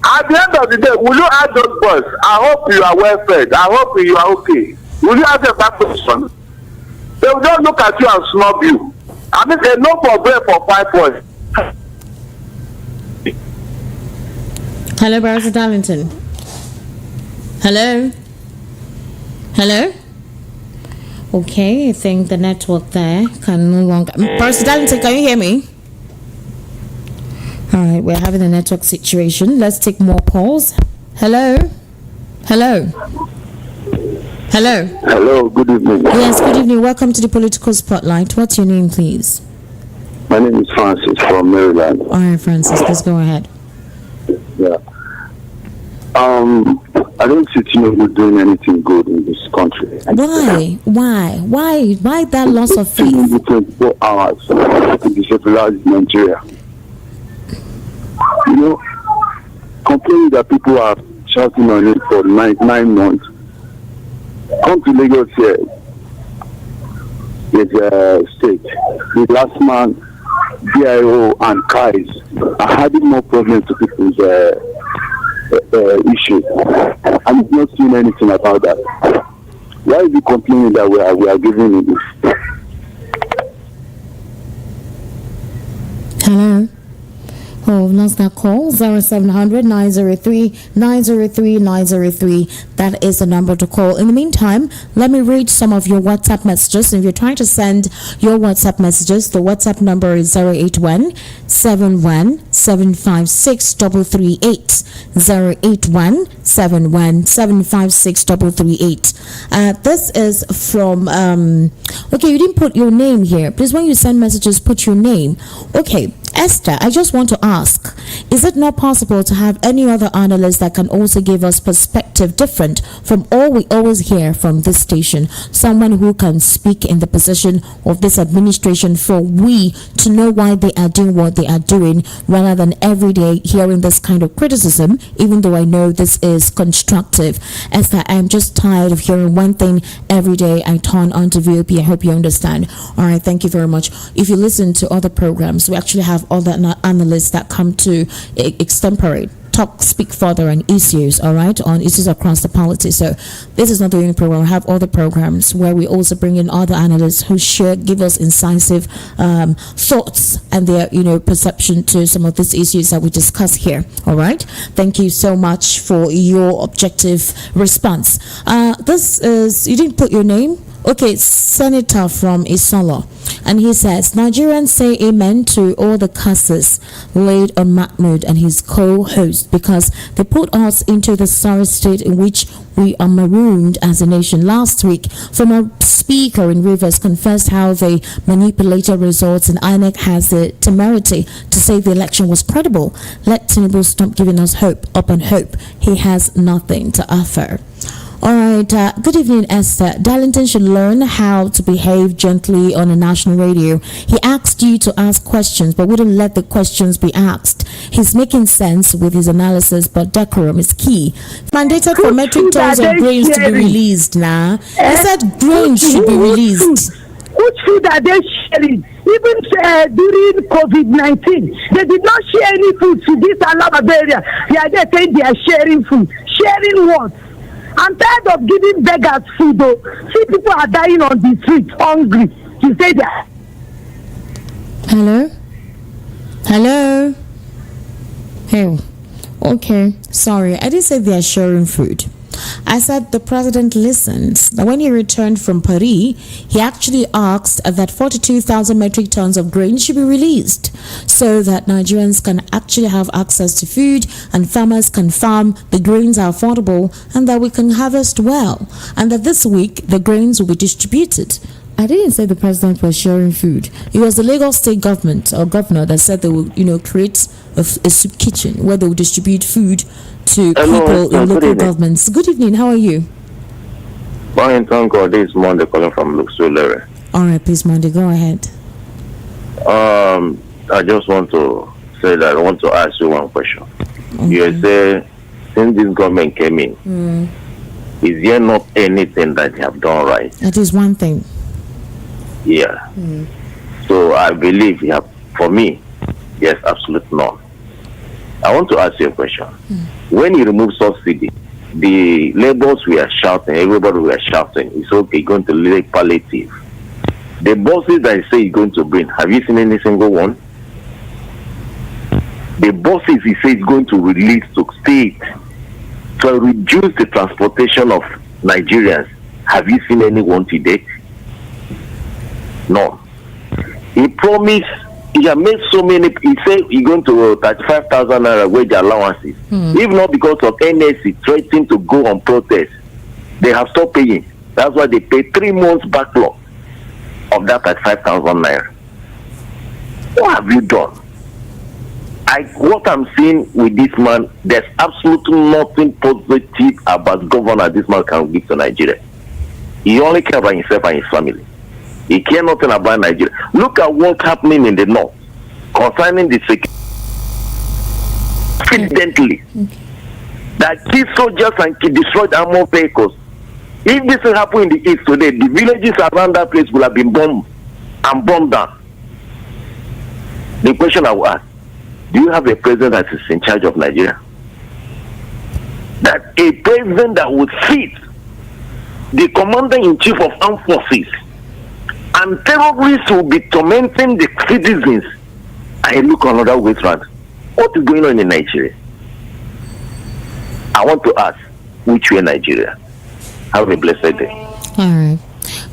at the end of the day, will you ask those boys? I hope you are well fed. I hope you are okay. Will you ask them that question? They will just look at you and snub you. I mean, a loaf of bread for 5 boys. Hello, Barrister Darlington. Hello? Okay, I think the network there can no longer. Barrister Darlington, can you hear me? All right, we're having a network situation. Let's take more calls. Hello, good evening. Yes, good evening. Welcome to the Political Spotlight. What's your name, please? My name is Francis from Maryland. All right, Francis, let's go ahead. Yeah. I don't see Tinubu doing anything good in this country. Why that loss of faith? Tinubu 24 hours to destabilize Nigeria. You know, complaining that people are shouting on it for nine months. Come to Lagos here. It's a state. The last man, BIO and KAIS are adding more problems to people's issue. I'm not seeing anything about that. Why is he complaining that we are giving him this? Hello. Oh, we've lost that call. 0700 903 903 903. That is the number to call. In the meantime, let me read some of your WhatsApp messages. If you're trying to send your WhatsApp messages, the WhatsApp number is 081 71 756 338. 081 71 756 338. This is from okay, you didn't put your name here. Please, when you send messages, put your name. Okay, Esther, I just want to ask, is it not possible to have any other analyst that can also give us perspective different from all we always hear from this station? Someone who can speak in the position of this administration for we to know why they are doing what they are doing, rather rather than every day hearing this kind of criticism, even though I know this is constructive. Esther, I'm just tired of hearing one thing every day. I turn on to VOP. I hope you understand. All right, thank you very much. If you listen to other programs, we actually have other analysts that come to extemporate, speak further on issues, all right, on issues across the polity. So this is not the only program. We have other programs where we also bring in other analysts who give us incisive thoughts and their perception to some of these issues that we discuss here. All right, thank you so much for your objective response. This is, you didn't put your name. Okay, Senator from Isolo, and he says Nigerians say amen to all the curses laid on Mahmoud and his co-host because they put us into the sorry state in which we are marooned as a nation. Last week, former speaker in Rivers confessed how they manipulated results, and IMF has the temerity to say the election was credible. Let Tinubu stop giving us hope upon hope. He has nothing to offer. All right, good evening, Esther. Darlington should learn how to behave gently on a national radio. He asked you to ask questions, but wouldn't let the questions be asked. He's making sense with his analysis, but decorum is key. Mandated for metric tons of grains to be released now. He said grains should be released. Which food are they sharing? Even during COVID-19, they did not share any food to this Alaba area. They are there saying they are sharing food. Sharing what? I'm tired of giving beggars food though. See, people are dying on the street hungry. You say that. Hello. Hey. Okay. Sorry, I didn't say they are sharing food. I said the president listens. Now, when he returned from Paris, he actually asked that 42,000 metric tons of grain should be released so that Nigerians can actually have access to food and farmers can farm, the grains are affordable, and that we can harvest well. And that this week, the grains will be distributed. I didn't say the president was sharing food. It was the Lagos state government or governor that said they will, create a soup kitchen where they will distribute food to people in local governments. Good evening. How are you? Fine, thank God. This is Monday calling from Luxury. All right, please, Monday, go ahead. I just want to say that I want to ask you one question. Okay. You say since this government came in, is there not anything that they have done right? That is one thing. Yeah. So I believe for me, yes, absolutely none. I want to ask you a question. When you remove subsidy, the labels we are shouting, everybody we are shouting, it's okay, going to lay palliative. The buses that you say you're going to bring, have you seen any single one? The buses you say is going to release to states to reduce the transportation of Nigerians, have you seen anyone today? No. He promised, he has made so many, he said he's going to 35,000 naira wage allowances. If not because of NSC threatening to go on protest, they have stopped paying. That's why they pay 3 months backlog of that 35,000 naira. What have you done? What I'm seeing with this man, there's absolutely nothing positive about governor this man can give to Nigeria. He only cares about himself and his family. He cares nothing about Nigeria. Look at what's happening in the north concerning the security. Accidentally, that killed soldiers and destroyed armored vehicles. If this will happen in the east today, the villages around that place will have been bombed and bombed down. The question I will ask, do you have a president that is in charge of Nigeria? That a president that would sit the commander-in-chief of armed forces and terrorists will be tormenting the citizens and look another way around. What is going on in Nigeria? I want to ask, which way Nigeria? Have a blessed day. All right.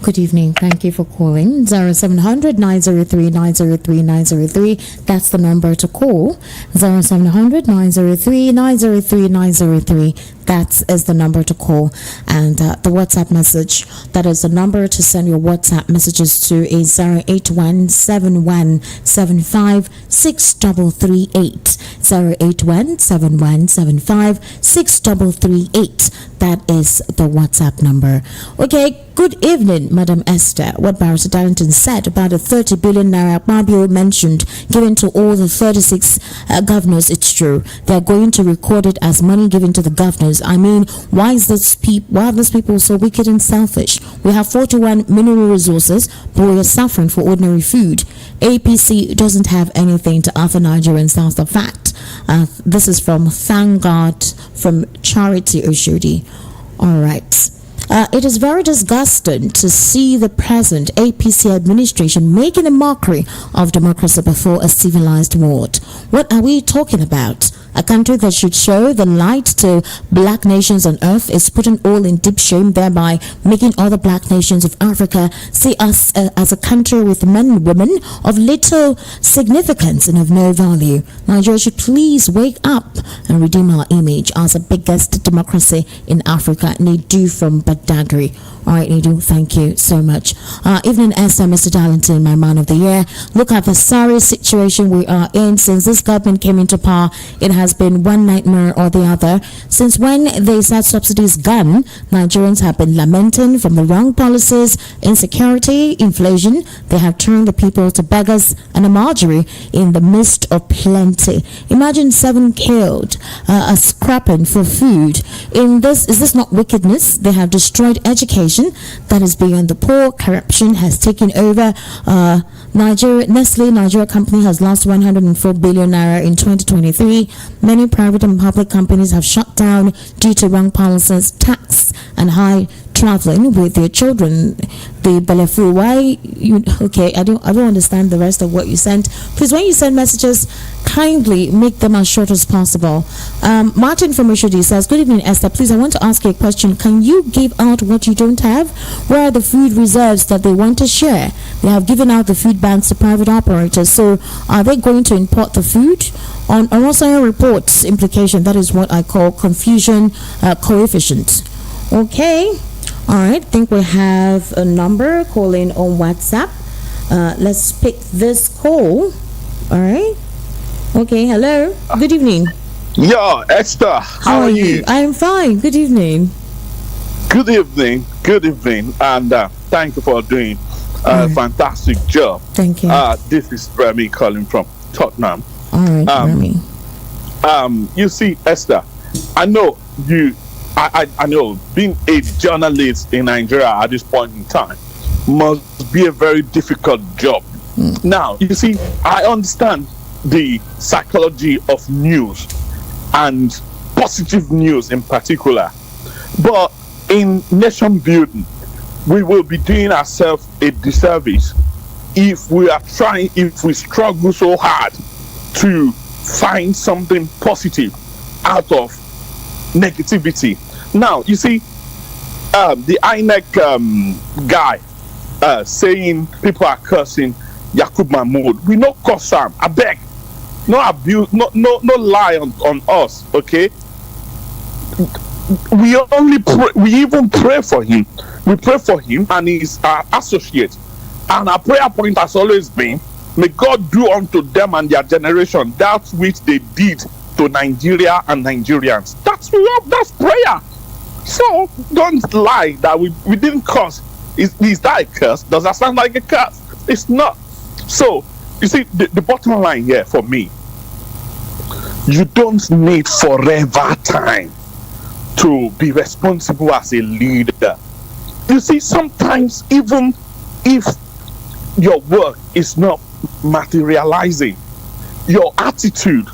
Good evening. Thank you for calling. 0700 903 903 903. That's the number to call. 0700 903 903 903. That is the number to call, and the WhatsApp message, that is the number to send your WhatsApp messages to, is 08171756338. 08171756338. That is the WhatsApp number. Okay, good evening, Madam Esther. What Barrister Darlington said about the 30 billion naira Mabio mentioned given to all the 36 governors, it's true. They're going to record it as money given to the governors. I mean, why are these people so wicked and selfish? We have 41 mineral resources, but we are suffering for ordinary food. APC doesn't have anything to offer Nigerians. That's the fact. This is from Thank God from Charity Oshodi. All right. It is very disgusting to see the present APC administration making a mockery of democracy before a civilized world. What are we talking about? A country that should show the light to black nations on earth is putting all in deep shame, thereby making other black nations of Africa see us as a country with men and women of little significance and of no value. Nigeria should please wake up and redeem our image as the biggest democracy in Africa. Nidu from Badagry. All right, Nidu, thank you so much. Evening, Esther, Mr. Darlington, my man of the year. Look at the sorry situation we are in. Since this government came into power, it has been one nightmare or the other. Since when they said subsidies gone, Nigerians have been lamenting from the wrong policies, insecurity, inflation. They have turned the people to beggars and a marjorie in the midst of plenty. Imagine 7 killed, a scrapping for food. Is this not wickedness? They have destroyed education that is beyond the poor. Corruption has taken over. Nestle Nigeria company has lost 104 billion naira in 2023. Many private and public companies have shut down due to wrong policies, tax, and high traveling with their children. The Belefu, why you okay? I don't understand the rest of what you sent. Please, when you send messages, kindly make them as short as possible. Martin from Oshodi says, good evening, Esther. Please, I want to ask you a question. Can you give out what you don't have? Where are the food reserves that they want to share? They have given out the food banks to private operators. So are they going to import the food? On Orosayo reports implication, that is what I call confusion coefficient. Okay. All right, I think we have a number calling on WhatsApp. Let's pick this call. All right. Okay, hello. Good evening. Yeah, Esther, how are you? I'm fine. Good evening. Good evening. Good evening. And thank you for doing a fantastic job. Thank you. This is Remy calling from Tottenham. All right, Remy. You see, Esther, I know you. I know being a journalist in Nigeria at this point in time must be a very difficult job. Now, you see, I understand the psychology of news and positive news in particular, but in nation building, we will be doing ourselves a disservice if we struggle so hard to find something positive out of negativity. Now, you see, the INEC guy saying people are cursing Yakub Mahmoud. We no curse him. I beg. No abuse, no lie on us, okay? We only pray, we even pray for him. We pray for him and his associates. And our prayer point has always been, may God do unto them and their generation that which they did to Nigeria and Nigerians. That's love, that's prayer. So don't lie that we didn't curse. Is that a curse? Does that sound like a curse? It's not. So you see, the bottom line here for me, you don't need forever time to be responsible as a leader. You see, sometimes even if your work is not materializing, your attitude,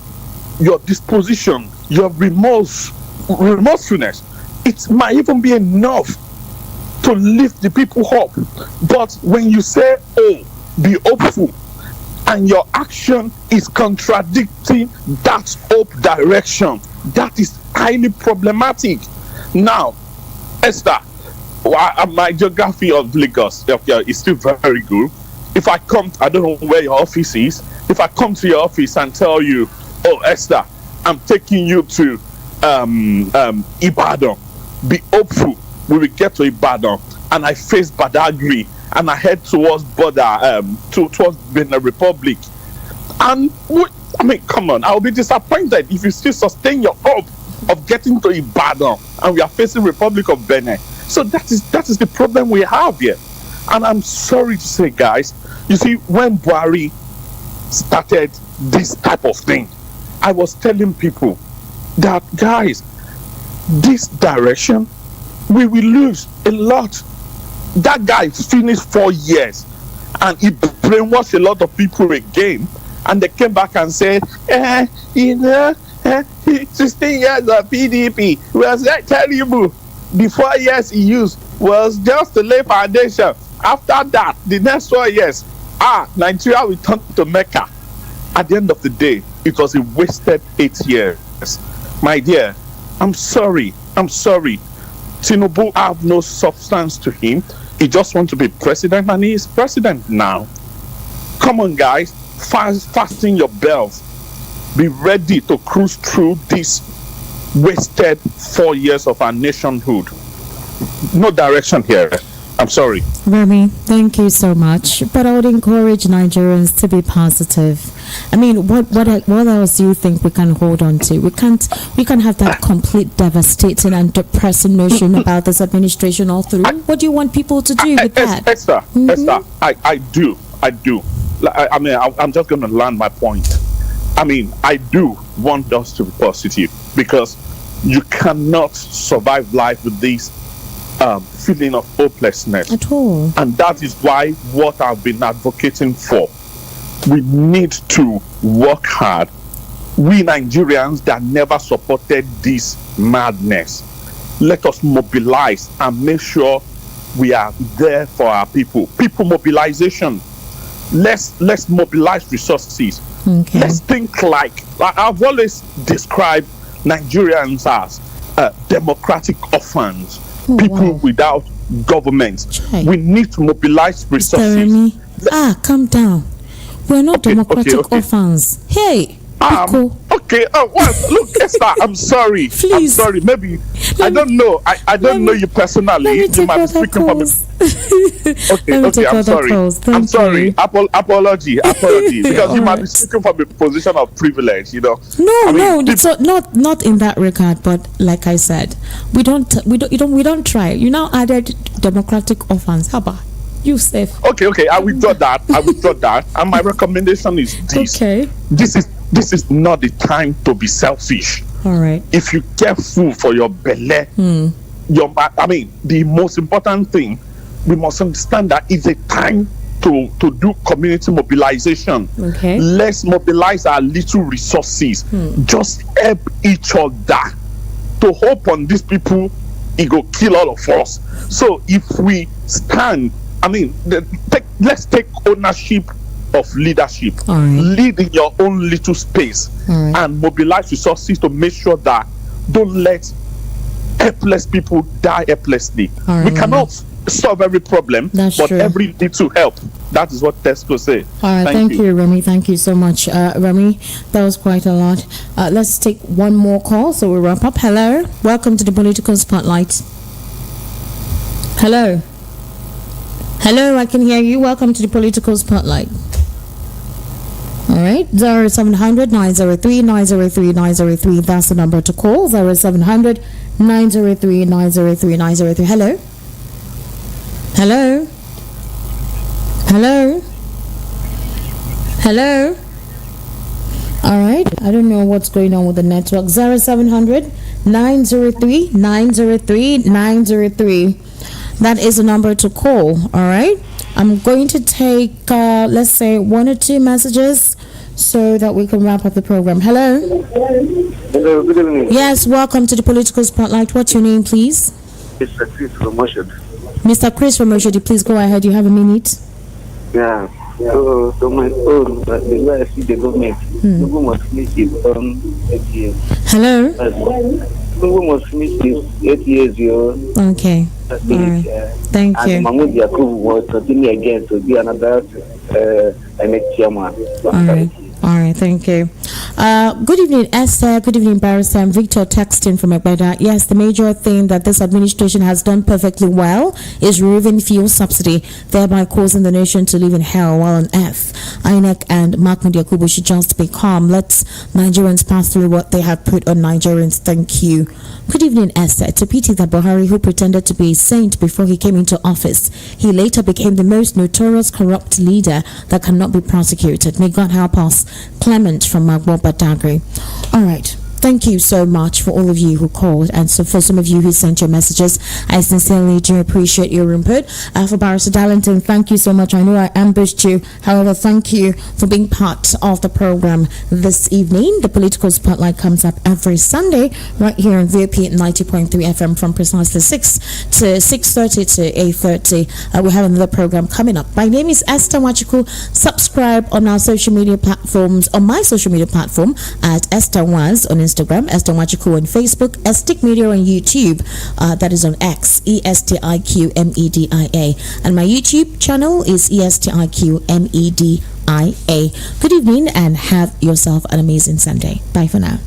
your disposition, your remorsefulness, it might even be enough to lift the people up. But when you say, oh, be hopeful, and your action is contradicting that hope direction, that is highly problematic. Now, Esther, my geography of Lagos is still very good. If I come, I don't know where your office is. If I come to your office and tell you, oh, Esther, I'm taking you to Ibadan. Be hopeful we will get to Ibadan, and I face Badagry, and I head towards border towards Benin Republic. And I mean, come on, I'll be disappointed if you still sustain your hope of getting to Ibadan, and we are facing Republic of Benin. So that is the problem we have here. And I'm sorry to say, guys, you see, when Buhari started this type of thing, I was telling people that, guys, this direction, we will lose a lot. That guy finished 4 years and he brainwashed a lot of people again, and they came back and said, 16 years of PDP was that terrible. The 4 years he used was just to lay foundation. After that, the next 4 years, Nigeria will turn to Mecca. At the end of the day, it was a wasted 8 years. My dear, I'm sorry. Tinubu have no substance to him. He just wants to be president, and he is president now. Come on, guys, fasten your belts. Be ready to cruise through this wasted 4 years of our nationhood. No direction here. I'm sorry. Remy, thank you so much. But I would encourage Nigerians to be positive. I mean, what else do you think we can hold on to? We can't have that complete devastating and depressing notion about this administration all through. What do you want people to do with that? Esther, I do. I mean, I'm just going to land my point. I mean, I do want us to be positive, because you cannot survive life with this feeling of hopelessness at all. And that is why what I've been advocating for, we need to work hard. We Nigerians that never supported this madness, let us mobilize and make sure we are there for our people. People mobilization. Let's mobilize resources. Okay. Let's think like I've always described Nigerians as democratic orphans. People without government. We need to mobilize resources. Calm down. We're not democratic orphans. Hey, okay. Well, look, Esther, I'm sorry. Please. I'm sorry. Maybe I don't know. I don't know you personally. You might be speaking for me. Okay. I'm sorry. I'm sorry. Apology. Because you might be speaking from a position of privilege. You know. No. So not in that regard. But like I said, we don't try. You now added democratic orphans. How about you, safe? Okay. I withdraw that. And my recommendation is this. Okay. This is not the time to be selfish. All right. If you get food for your belly, the most important thing, we must understand that it's a time to do community mobilization. Okay. Let's mobilize our little resources. Just help each other. To hope on these people, it go kill all of us. So if we stand, let's take ownership of leadership. All right. Lead in your own little space. All right. And mobilize resources to make sure that don't let helpless people die helplessly. All right. We cannot solve every problem, but true. every little help. That is what Tesco say. All right, thank you, Remy. Thank you so much, Remy. That was quite a lot. Let's take one more call so we wrap up. Hello, welcome to the Political Spotlight. Hello, I can hear you. Welcome to the Political Spotlight. All right, 0700 903 903 903. That's the number to call. 0700 903 903 903. Hello. All right, I don't know what's going on with the network. 0700 903 903 903. That is the number to call. All right, I'm going to take let's say one or two messages so that we can wrap up the program. Hello, good evening. Yes, welcome to the Political Spotlight. What's your name, please? Mr. Chris from Oshodi. Mr. Chris from Oshodi, please go ahead. You have a minute. Yeah. So my own, the way I see the government, Tinubu must finish his 8 years. Hello. Tinubu must finish his 8 years, Okay. I think, All right. Thank you. And Mahmoud Yakubu will continue again to be another next chairman. All right. Thank you. Good evening, Esther. Good evening, Barrister. I'm Victor texting from Egbeda. Yes, the major thing that this administration has done perfectly well is removing fuel subsidy, thereby causing the nation to live in hell while on earth. INEC and Mark Yakubu should just be calm. Let Nigerians pass through what they have put on Nigerians. Thank you. Good evening, Esther. It's a pity that Buhari, who pretended to be a saint before he came into office, he later became the most notorious corrupt leader that cannot be prosecuted. May God help us. Clement from Magbo Badagry. All right. Thank you so much for all of you who called, and so for some of you who sent your messages. I sincerely do appreciate your input. For Barrister Darlington, thank you so much. I know I ambushed you. However, thank you for being part of the program this evening. The Political Spotlight comes up every Sunday right here on VOP 90.3 FM from precisely 6 to 6:30 to 8:30. We have another program coming up. My name is Esther Wachiku. Subscribe on our social media platforms, on my social media platform at Esther Was on Instagram, Esther Wachiku on Facebook, Estic Media on YouTube, that is on X, ESTIQMEDIA, and my YouTube channel is ESTIQMEDIA. Good evening and have yourself an amazing Sunday. Bye for now.